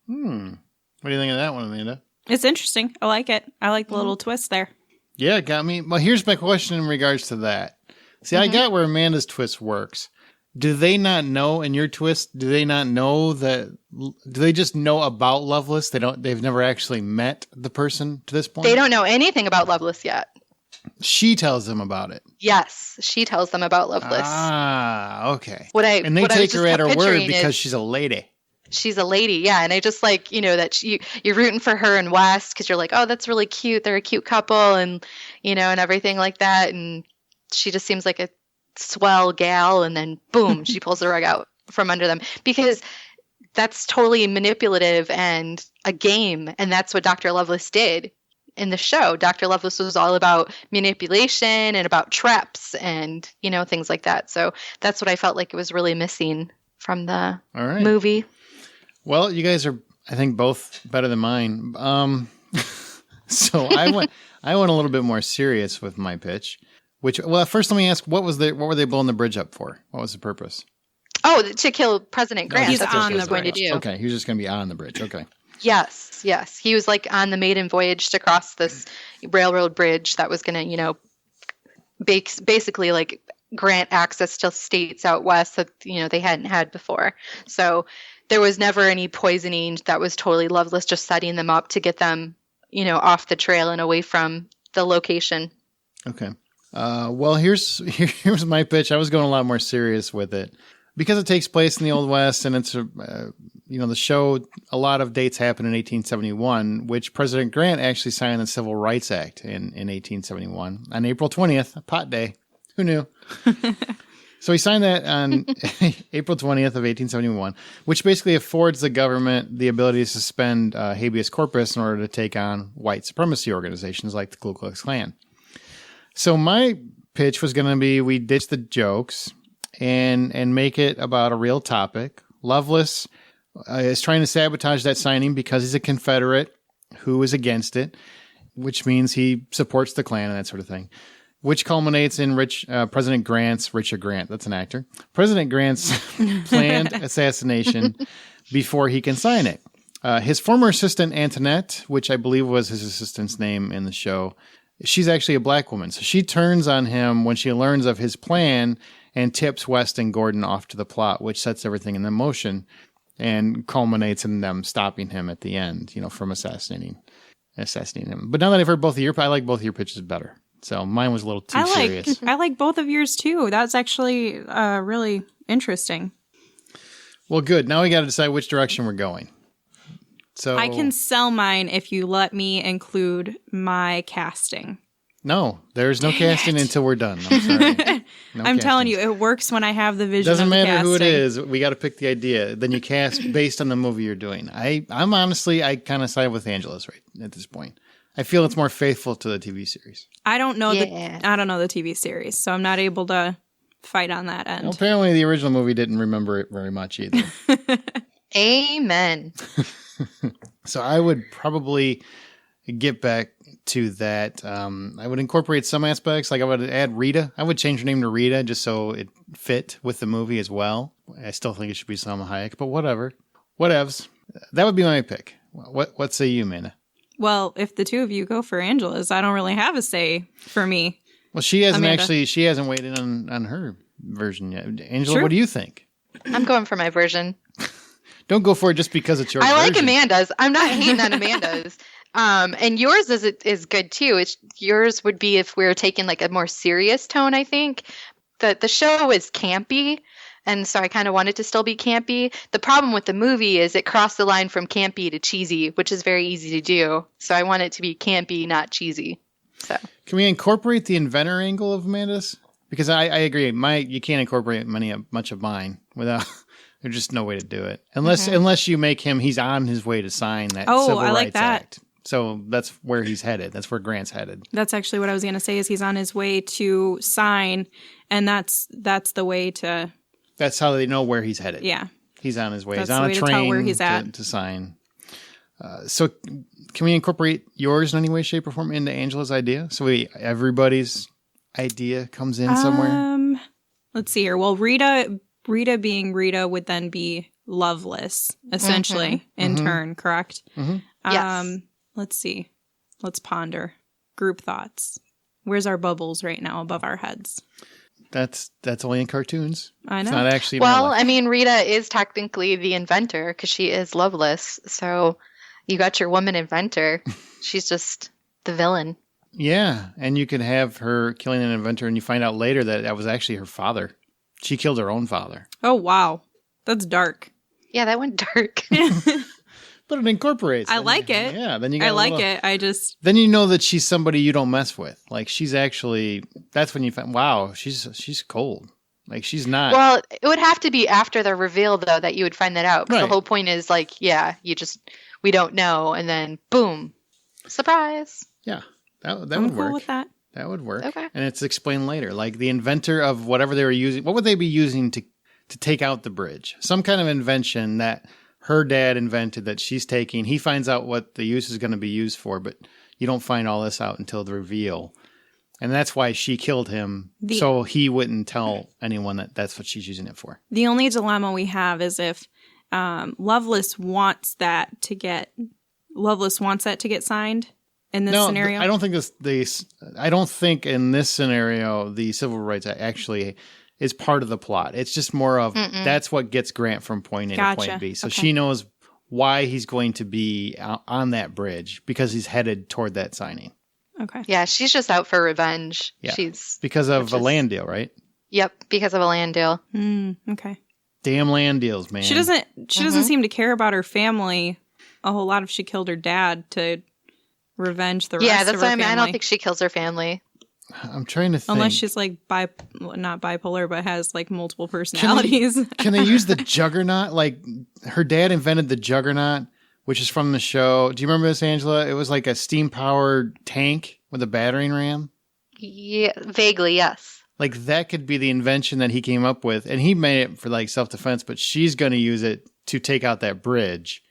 What do you think of that one, Amanda? It's interesting. I like it. I like the little twist there. Yeah, it got me. Well, here's my question in regards to that. See, I got where Amanda's twist works. Do they not know in your twist? Do they not know that? Do they just know about Loveless? They've never actually met the person to this point. They don't know anything about Loveless yet. She tells them about it. Yes, she tells them about Loveless. Ah, okay. And they take her at her word because she's a lady. She's a lady, yeah. And I just like, that you're rooting for her and West because you're like, oh, that's really cute. They're a cute couple and, and everything like that. And she just seems like a swell gal. And then boom, she pulls the rug out from under them, because that's totally manipulative and a game. And that's what Dr. Loveless did in the show. Dr. Loveless was all about manipulation and about traps and, things like that. So that's what I felt like it was really missing from the movie. Well, you guys are, I think, both better than mine. So I went a little bit more serious with my pitch. First let me ask, what were they blowing the bridge up for? What was the purpose? Oh, to kill President Grant. He's That's on what he was the going to bridge. do. Okay, he was just going to be on the bridge. Okay. Yes. He was like on the maiden voyage to cross this railroad bridge that was going to, basically like grant access to states out west that, they hadn't had before. So there was never any poisoning. That was totally Loveless, just setting them up to get them, off the trail and away from the location. Okay. Well, here's my pitch. I was going a lot more serious with it because it takes place in the Old West, and it's the show. A lot of dates happen in 1871, which President Grant actually signed the Civil Rights Act in 1871 on April 20th, a pot day. Who knew? So he signed that on April 20th of 1871, which basically affords the government the ability to suspend habeas corpus in order to take on white supremacy organizations like the Ku Klux Klan. So my pitch was going to be we ditch the jokes and make it about a real topic. Loveless is trying to sabotage that signing because he's a Confederate who is against it, which means he supports the Klan and that sort of thing. Which culminates in President Grant's, Richard Grant, that's an actor, President Grant's planned assassination before he can sign it. His former assistant, Antoinette, which I believe was his assistant's name in the show, she's actually a black woman. So she turns on him when she learns of his plan and tips West and Gordon off to the plot, which sets everything in motion and culminates in them stopping him at the end, from assassinating assassinating him. But now that I've heard both of your, I like both of your pitches better. So mine was a little too serious. I like both of yours too. That's actually really interesting. Well, good. Now we got to decide which direction we're going. So I can sell mine if you let me include my casting. No, there's no casting until we're done. I'm sorry. I'm telling you, it works when I have the vision. Doesn't of the matter casting. who it is. We got to pick the idea. Then you cast based on the movie you're doing. I'm honestly, I kind of side with Angela's right at this point. I feel it's more faithful to the TV series. I don't know the TV series, so I'm not able to fight on that end. Well, apparently, the original movie didn't remember it very much either. Amen. So I would probably get back to that. I would incorporate some aspects. Like I would add Rita. I would change her name to Rita just so it fit with the movie as well. I still think it should be Salma Hayek, but whatever. Whatevs. That would be my pick. What say you, Amanda? Well, if the two of you go for Angela's, I don't really have a say for me. Well, she hasn't Amanda. she hasn't weighed in on her version yet. Angela, Sure. what do you think? I'm going for my version. Don't go for it just because it's your version. I like Amanda's. I'm not hating on Amanda's. And yours is good too. Yours would be if we were taking like a more serious tone, I think. The show is campy, and so I kind of want it to still be campy. The problem with the movie is it crossed the line from campy to cheesy, which is very easy to do. So I want it to be campy, not cheesy. So can we incorporate the inventor angle of Amanda's? Because I agree. You can't incorporate much of mine without. There's just no way to do it unless you make him. He's on his way to sign that Civil Rights Act. So that's where he's headed. That's where Grant's headed. That's actually what I was going to say. Is he's on his way to sign, and that's the way to. That's how they know where he's headed. Yeah, he's on his way. That's he's on the way a to tell train where he's at. To sign. So can we incorporate yours in any way, shape, or form into Angela's idea? So everybody's idea comes in somewhere. Let's see here. Well, Rita being Rita would then be Loveless, essentially, in turn, correct? Mm-hmm. Yes. Let's see. Let's ponder. Group thoughts. Where's our bubbles right now above our heads? That's only in cartoons. I know. It's not actually. Well, I mean, Rita is technically the inventor because she is loveless. So you got your woman inventor. She's just the villain. Yeah, and you could have her killing an inventor, and you find out later that was actually her father. She killed her own father. Oh, wow. That's dark. Yeah, that went dark. But it incorporates. I like it. Yeah, then you got I like it. I just... Then you know that she's somebody you don't mess with. Like, she's actually... That's when you find, wow, she's cold. Like, she's not... Well, it would have to be after the reveal, though, that you would find that out. 'Cause Right. the whole point is, like, yeah, we don't know, and then, boom, surprise. Yeah, that would I'm work. cool with that. That would work. Okay. And it's explained later. Like, the inventor of whatever they were using... What would they be using to take out the bridge? Some kind of invention that... her dad invented that she's taking. He finds out what the use is going to be used for, but you don't find all this out until the reveal. And that's why she killed him, so he wouldn't tell anyone that that's what she's using it for. The only dilemma we have is if Loveless wants that to get signed in this scenario. I don't think I don't think in this scenario the Civil Rights Act actually is part of the plot. It's just more of that's what gets Grant from point A to point B. So she knows why he's going to be on that bridge because he's headed toward that signing. Okay. Yeah, she's just out for revenge. Yeah. She's because of a land deal, right? Yep, because of a land deal. Okay. Damn land deals, man. She doesn't seem to care about her family a whole lot if she killed her dad to revenge the rest of her family. Yeah, that's why I don't think she kills her family. I'm trying to think. Unless she's like not bipolar, but has like multiple personalities. Can they use the Juggernaut? Like her dad invented the Juggernaut, which is from the show. Do you remember this, Angela? It was like a steam-powered tank with a battering ram. Yeah, vaguely, yes. Like that could be the invention that he came up with, and he made it for like self-defense. But she's going to use it to take out that bridge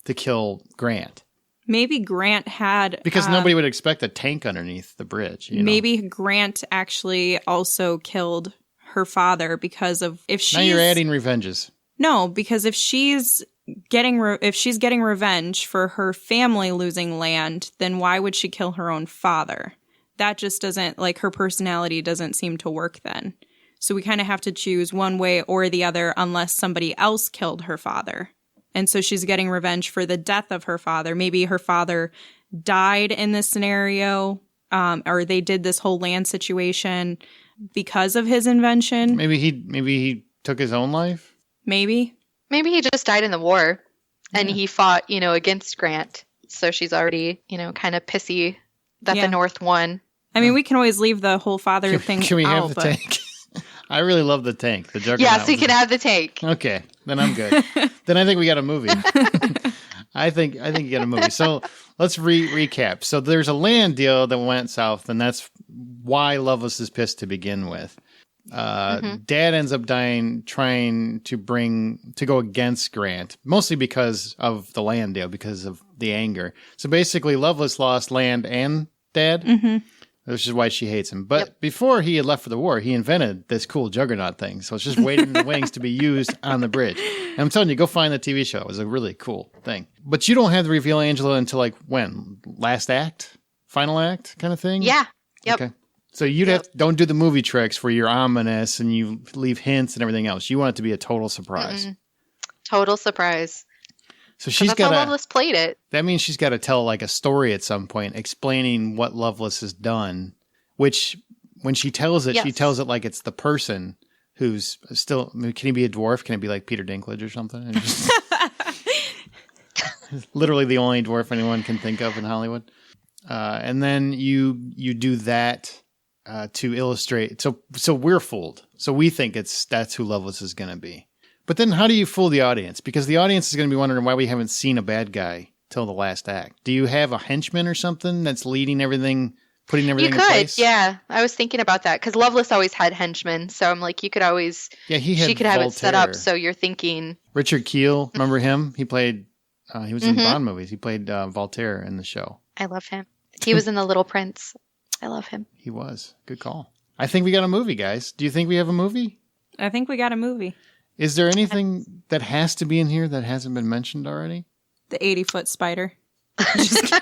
to kill Grant. Maybe Grant had... Because nobody would expect a tank underneath the bridge. Maybe Grant actually also killed her father because of... Now you're adding revenges. No, because if she's getting revenge for her family losing land, then why would she kill her own father? That just doesn't... Like, her personality doesn't seem to work then. So we kind of have to choose one way or the other unless somebody else killed her father. And so she's getting revenge for the death of her father. Maybe her father died in this scenario, or they did this whole land situation because of his invention. Maybe he took his own life. Maybe he just died in the war, and he fought, against Grant. So she's already, kind of pissy that the North won. I mean, we can always leave the whole father thing. Can we have the tank? I really love the tank. The Juggernaut. Yes, he can have the tank. Okay, then I'm good. Then I think we got a movie. I think you got a movie. So let's recap. So there's a land deal that went south, and that's why Loveless is pissed to begin with. Dad ends up dying trying to go against Grant, mostly because of the land deal, because of the anger. So basically, Loveless lost land and Dad, which is why she hates him. But before he had left for the war, he invented this cool Juggernaut thing. So it's just waiting in the wings to be used on the bridge. And I'm telling you, go find the TV show. It was a really cool thing. But you don't have to reveal Angela until like when? Last act? Final act kind of thing? Yeah. Yep. Okay. So don't do the movie tricks where you're ominous and you leave hints and everything else. You want it to be a total surprise. Total surprise. So she's got how Loveless played it. That means she's got to tell like a story at some point explaining what Loveless has done, which when she tells it, she tells it like it's the person who's still, can he be a dwarf? Can it be like Peter Dinklage or something? And just, literally the only dwarf anyone can think of in Hollywood. And then you do that to illustrate. So we're fooled. So we think that's who Loveless is going to be. But then how do you fool the audience? Because the audience is going to be wondering why we haven't seen a bad guy till the last act. Do you have a henchman or something that's leading everything, putting everything in place? Yeah. I was thinking about that because Loveless always had henchmen. So I'm like, you could always, she could have it set up. So you're thinking. Richard Kiel, remember him? He played, he was in Bond movies. He played Voltaire in the show. I love him. He was in The Little Prince. I love him. He was. Good call. I think we got a movie, guys. Do you think we have a movie? I think we got a movie. Is there anything that has to be in here that hasn't been mentioned already? The 80-foot spider. Just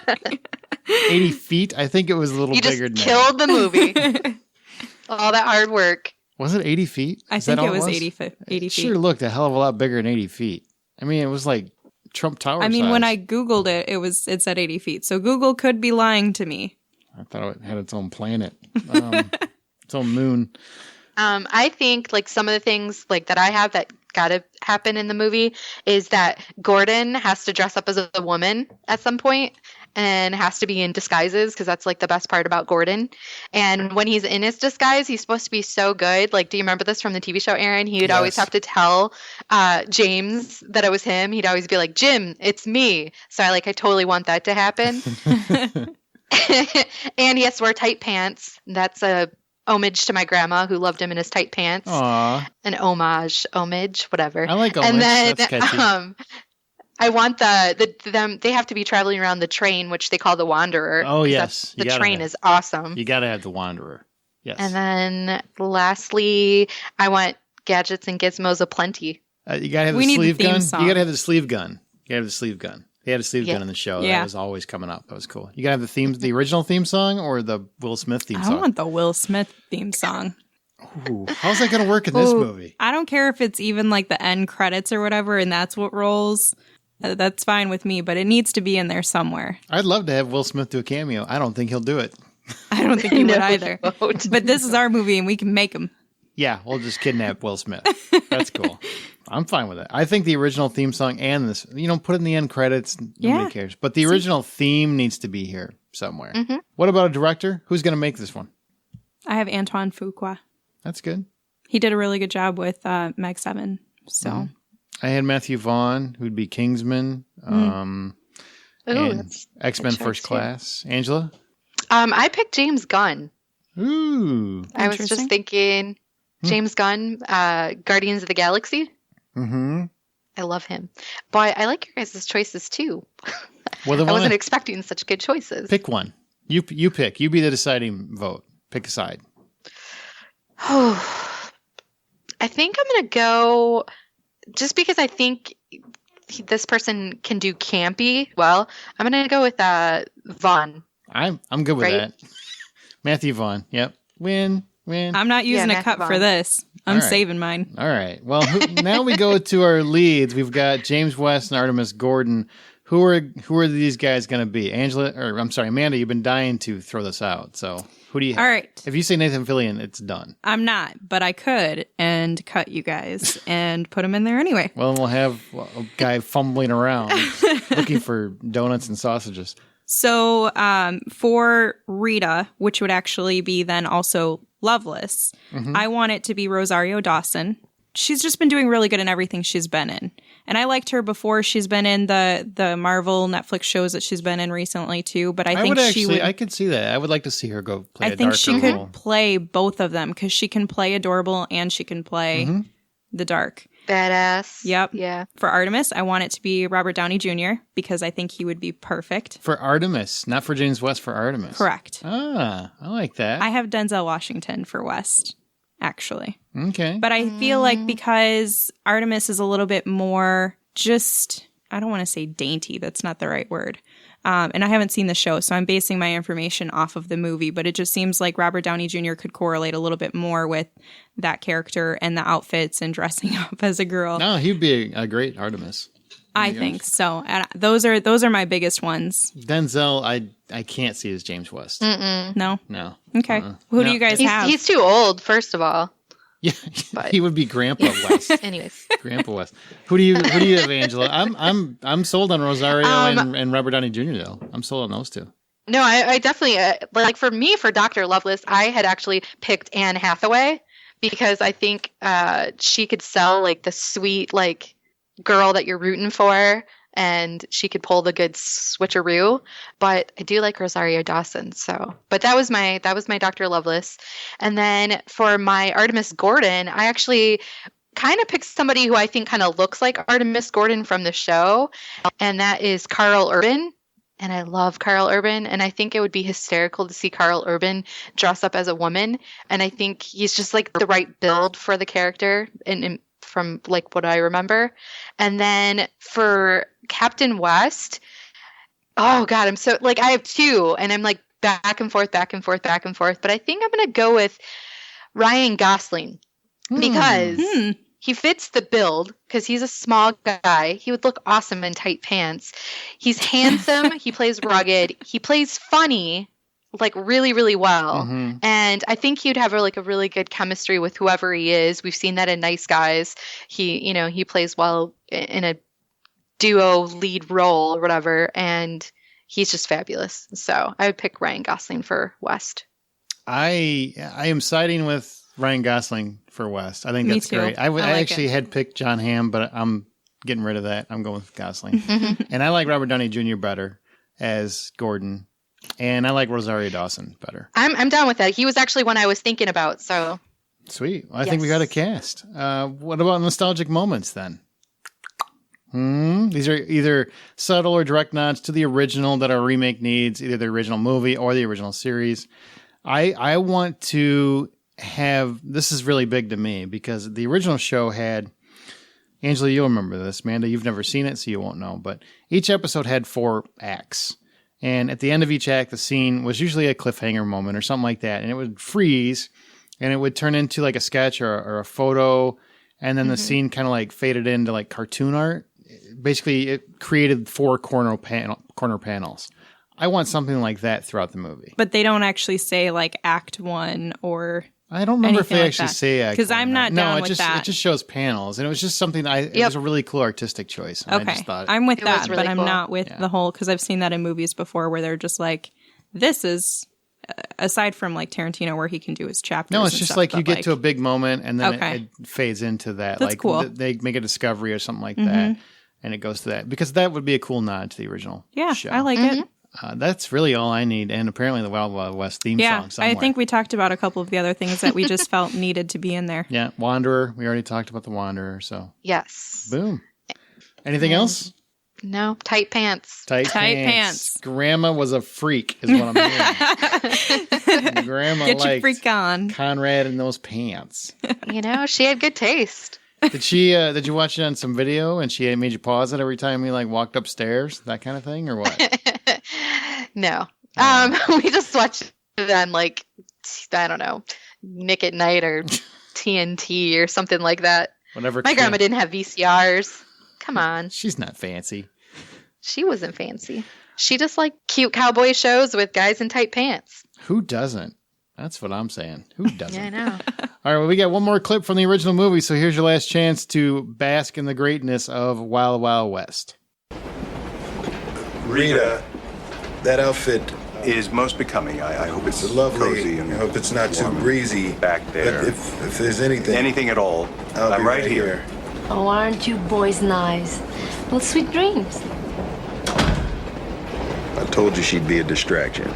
80 feet? I think it was a little bigger than that. You just killed the movie. All that hard work. Was it 80 feet? I think it was 80 feet. It sure looked a hell of a lot bigger than 80 feet. I mean, it was like Trump Tower size. When I Googled it, it said 80 feet. So Google could be lying to me. I thought it had its own planet. Its own moon. I think like some of the things like that I have that got to happen in the movie is that Gordon has to dress up as a woman at some point and has to be in disguises because that's like the best part about Gordon. And when he's in his disguise, he's supposed to be so good. Like, do you remember this from the TV show, Aaron? He would always have to tell James that it was him. He'd always be like, Jim, it's me. So I totally want that to happen. And he has to wear tight pants. That's a homage to my grandma who loved him in his tight pants. Aww. An homage, whatever. I like homage. And then, that's catchy. I want them. They have to be traveling around the train, which they call the Wanderer. Oh yes, the train is awesome. You got to have the Wanderer. Yes. And then lastly, I want gadgets and gizmos aplenty. You got to have the sleeve gun. You got to have the sleeve gun. You got to have the sleeve gun. They had a sleeve gun in the show. That was always coming up. That was cool. You got to have the original theme song or the Will Smith theme song? I want the Will Smith theme song. Ooh, how's that going to work in this movie? I don't care if it's even like the end credits or whatever, and that's what rolls. That's fine with me, but it needs to be in there somewhere. I'd love to have Will Smith do a cameo. I don't think he'll do it. I don't think he would either. But this is our movie, and we can make him. Yeah, we'll just kidnap Will Smith. That's cool. I'm fine with it. I think the original theme song and this, put it in the end credits. Nobody cares. But the original theme needs to be here somewhere. Mm-hmm. What about a director? Who's going to make this one? I have Antoine Fuqua. That's good. He did a really good job with Meg 7. So I had Matthew Vaughn, who'd be Kingsman. And X-Men First Class. Angela? I picked James Gunn. Ooh. I was just thinking James Gunn, Guardians of the Galaxy. Mm-hmm. I love him. But I like your guys' choices too. Well, I wasn't expecting such good choices. Pick one. You pick. You be the deciding vote. Pick a side. I think I'm going to go, just because I think this person can do campy well, I'm going to go with Vaughn. I'm good with that. Matthew Vaughn. Yep. Win. I'm not using a cup for this. I'm saving mine. All right. Well, now we go to our leads. We've got James West and Artemis Gordon. who are these guys going to be? Amanda, you've been dying to throw this out. So who do you have? All right. If you say Nathan Fillion, it's done. I'm not, but I could and cut you guys and put them in there anyway. Well, we'll have a guy fumbling around looking for donuts and sausages. So for Rita, which would actually be then also Loveless, I want it to be Rosario Dawson. She's just been doing really good in everything she's been in. And I liked her before. She's been in the Marvel Netflix shows that she's been in recently too. But I think I could see that. I would like to see her go play a darker role. I think she could play both of them because she can play adorable and she can play the dark. Badass. Yep. Yeah. For Artemis, I want it to be Robert Downey Jr. because I think he would be perfect. For Artemis, not for James West, for Artemis. Correct. Ah, I like that. I have Denzel Washington for West, actually. Okay. But I feel like because Artemis is a little bit more just, I don't want to say dainty. That's not the right word. And I haven't seen the show, so I'm basing my information off of the movie. But it just seems like Robert Downey Jr. could correlate a little bit more with that character and the outfits and dressing up as a girl. No, he'd be a great Artemis. I think so. And those are my biggest ones. Denzel, I can't see as James West. No? No. Okay. Who do you guys have? He's too old, first of all. Yeah, But- he would be Grandpa West. Anyways. Grandpa West. Who do you have, Angela? I'm sold on Rosario and Robert Downey Jr. though. I'm sold on those two. No, I definitely, like for me, for Dr. Loveless, I had actually picked Anne Hathaway because I think she could sell like the sweet, like, girl that you're rooting for, and she could pull the good switcheroo. But I do like Rosario Dawson, so. But that was my Dr. Loveless. And then for my Artemis Gordon, I actually kind of picked somebody who I think kind of looks like Artemis Gordon from the show, and that is Carl Urban. And I love Carl Urban, and I think it would be hysterical to see Carl Urban dress up as a woman. And I think he's just like the right build for the character, and from like what I remember. And then for Captain West, oh God, I'm so like I have two, and I'm like back and forth. But I think I'm gonna go with Ryan Gosling because he fits the build because he's a small guy. He would look awesome in tight pants. He's handsome. He plays rugged. He plays funny, like really, really well. And I think he'd have a really good chemistry with whoever he is. We've seen that in Nice Guys. He plays well in a duo lead role or whatever, and he's just fabulous. So I would pick Ryan Gosling for West. I am siding with Ryan Gosling for West. I think that's great. I actually had picked John Hamm, but I'm getting rid of that. I'm going with Gosling. And I like Robert Downey Jr. better as Gordon. And I like Rosario Dawson better. I'm down with that. He was actually one I was thinking about. So sweet. Well, I think we got a cast. What about nostalgic moments then? These are either subtle or direct nods to the original that our remake needs, either the original movie or the original series. I want to have, this is really big to me because the original show had, Angela, you'll remember this. Amanda, you've never seen it, so you won't know. But each episode had 4 acts. And at the end of each act, the scene was usually a cliffhanger moment or something like that. And it would freeze and it would turn into like a sketch or a photo. And then the scene kind of like faded into like cartoon art. Basically, it created 4 corner panels. I want something like that throughout the movie. But they don't actually say like act 1 or... I don't remember if they actually say act 1. Because I'm not down with that. It just shows panels. And it was just something it was a really cool artistic choice. Okay. I just thought I'm with that, really but I'm cool. not with the whole... Because I've seen that in movies before where they're just like, this is... Aside from like Tarantino where he can do his chapters. No, it's and just stuff, like you get like, to a big moment and then Okay. it fades into that. That's like cool. They make a discovery or something like that. And it goes to that. Because that would be a cool nod to the original show. I like it. That's really all I need. And apparently the Wild Wild West theme song somewhere. I think we talked about a couple of the other things that we just felt needed to be in there. Yeah, Wanderer. We already talked about the Wanderer. So yes. boom. Anything else? No, tight pants. Tight pants. Grandma was a freak, is what I'm hearing. Grandma Get your liked freak on. Conrad in those pants. She had good taste. Did you watch it on some video and she made you pause it every time you like walked upstairs, that kind of thing, or what? No. We just watched it on like, I don't know, Nick at Night or TNT or something like that. Whatever. My grandma didn't have VCRs. Come on. She's not fancy. She wasn't fancy. She just liked cute cowboy shows with guys in tight pants. Who doesn't? That's what I'm saying. Who doesn't? Yeah, I know. All right, well, we got one more clip from the original movie, so here's your last chance to bask in the greatness of Wild Wild West. Rita, that outfit Is most becoming. I hope it's lovely. cozy and I hope it's not too warm breezy. back there. But if there's anything, Anything at all, I'll I'm be right here. Oh, aren't you boys nice? Well, sweet dreams. I told you she'd be a distraction.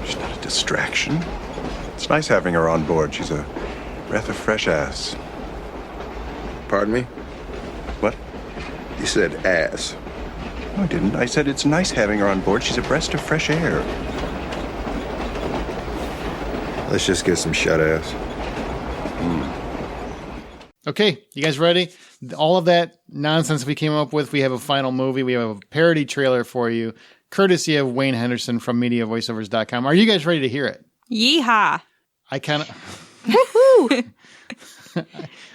She's not a distraction. It's nice having her on board. She's a breath of fresh ass. Pardon me? What? You said ass. No, I didn't. I said it's nice having her on board. She's a breath of fresh air. Let's just get some shut ass. Okay, you guys ready? All of that nonsense we came up with, we have a final movie. We have a parody trailer for you, courtesy of Wayne Henderson from MediaVoiceovers.com. Are you guys ready to hear it? Yeehaw. I kind of... Woohoo.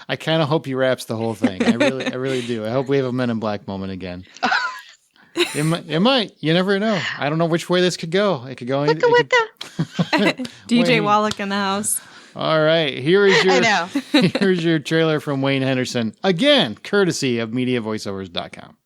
I kind of hope he raps the whole thing. I really do. I hope we have a Men in Black moment again. It might. You never know. I don't know which way this could go. It could go. DJ Wayne. Wallock in the house. All right. Here's know. your trailer from Wayne Henderson. Again, courtesy of MediaVoiceovers.com.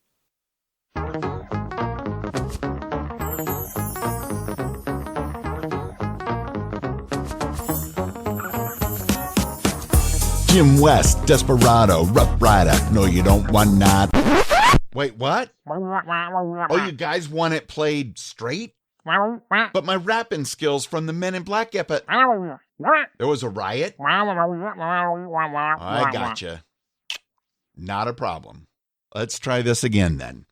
Jim West, Desperado, Rough Rider. No, you don't want not. Wait, what? Oh, you guys want it played straight? But my rapping skills from the Men in Black episode. There was a riot? I gotcha. Not a problem. Let's try this again then.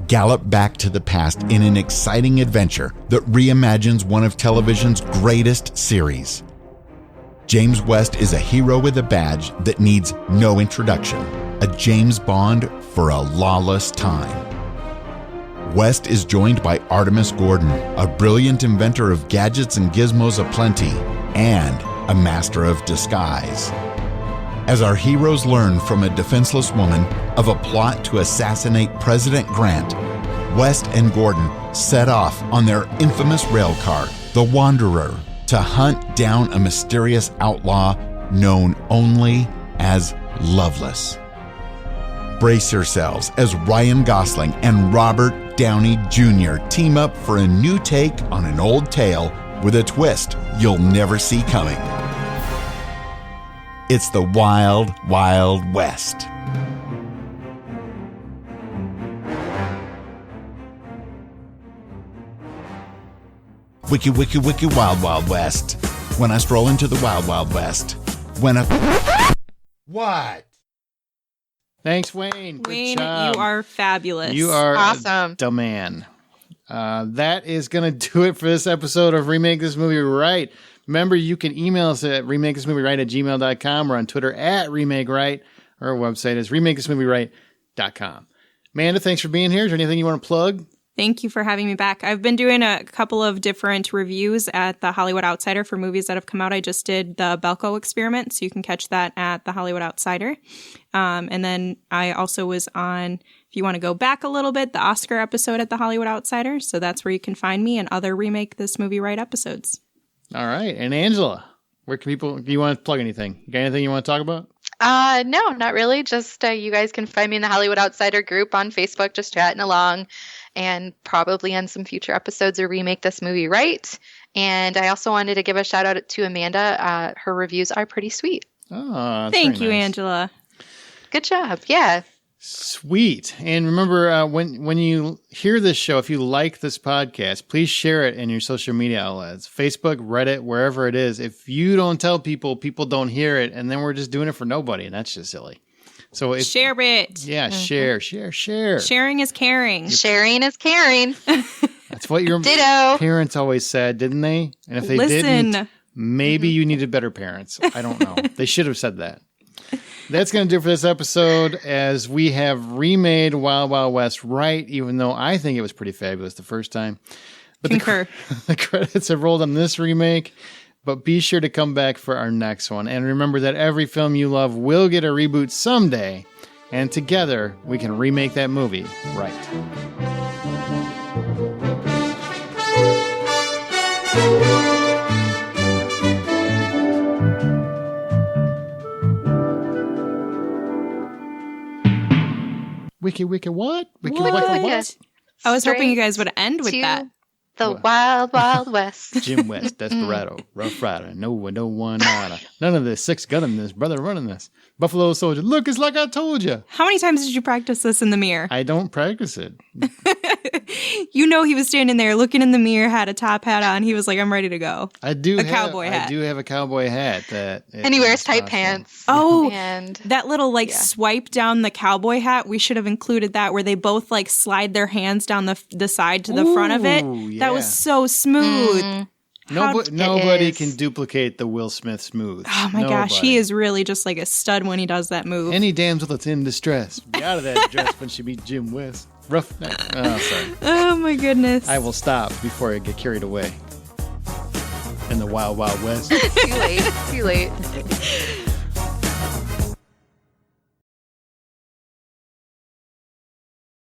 Gallop back to the past in an exciting adventure that reimagines one of television's greatest series. James West is a hero with a badge that needs no introduction, a James Bond for a lawless time. West is joined by Artemis Gordon, a brilliant inventor of gadgets and gizmos aplenty, and a master of disguise. As our heroes learn from a defenseless woman of a plot to assassinate President Grant, West and Gordon set off on their infamous rail car, the Wanderer, to hunt down a mysterious outlaw known only as Loveless. Brace yourselves as Ryan Gosling and Robert Downey Jr. team up for a new take on an old tale with a twist you'll never see coming. It's the Wild, Wild West. Wiki, wiki, wiki, Wild, Wild West. When I stroll into the Wild, Wild West. When I... What? Thanks, Wayne. Good Wayne, job. you are fabulous. You are Awesome. the man. That is going to do it for this episode of Remake This Movie Right. Remember, you can email us at remakethismovieright@gmail.com or on Twitter at remakerite. Our website is remakethismovieright.com. Amanda, thanks for being here. Is there anything you want to plug? Thank you for having me back. I've been doing a couple of different reviews at The Hollywood Outsider for movies that have come out. I just did the Belko Experiment, so you can catch that at The Hollywood Outsider. And then I also was on, if you want to go back a little bit, the Oscar episode at The Hollywood Outsider. So that's where you can find me and other Remake This Movie Right episodes. All right. And Angela, where can people, do you want to plug anything? You got anything you want to talk about? No, not really. Just you guys can find me in the Hollywood Outsider group on Facebook, just chatting along, and probably on some future episodes of Remake This Movie Right. And I also wanted to give a shout out to Amanda. Her reviews are pretty sweet. Oh, Thank you, nice. Angela. Good job. Yeah. Sweet. And remember, when you hear this show, if you like this podcast, please share it in your social media outlets, Facebook, Reddit, wherever it is. If you don't tell people, people don't hear it, and then we're just doing it for nobody, and that's just silly. So Share it. Yeah, share. Sharing is caring. Sharing is caring. That's what your Ditto. parents always said, didn't they? And if they didn't, maybe you needed better parents. I don't know. They should have said that. That's going to do it for this episode, as we have remade Wild Wild West right, even though I think it was pretty fabulous the first time. But Concur. The credits have rolled on this remake, But be sure to come back for our next one. And remember that every film you love will get a reboot someday. And together, we can remake that movie right. Wiki what? Wiki what? I was hoping you guys would end with to that. The Wild Wild West. Jim West, Desperado, Rough Rider, no one, nada. None of this, 6 gunning this, brother running this. Buffalo Soldier, look, it's like I told you. How many times did you practice this in the mirror? I don't practice it. You know he was standing there looking in the mirror, had a top hat on. He was like, I'm ready to go. I do have cowboy hat. I do have a cowboy hat. And he wears tight pants. Oh, and that little swipe down the cowboy hat. We should have included that where they both like slide their hands down the side to the front of it. Yeah. That was so smooth. Nobody can duplicate the Will Smith smooth. Oh my gosh, he is really just like a stud when he does that move. Any damsel that's in distress, be out of that dress when she meets Jim West. Rough neck. Oh, sorry. Oh my goodness. I will stop before I get carried away in the Wild Wild West. Too late.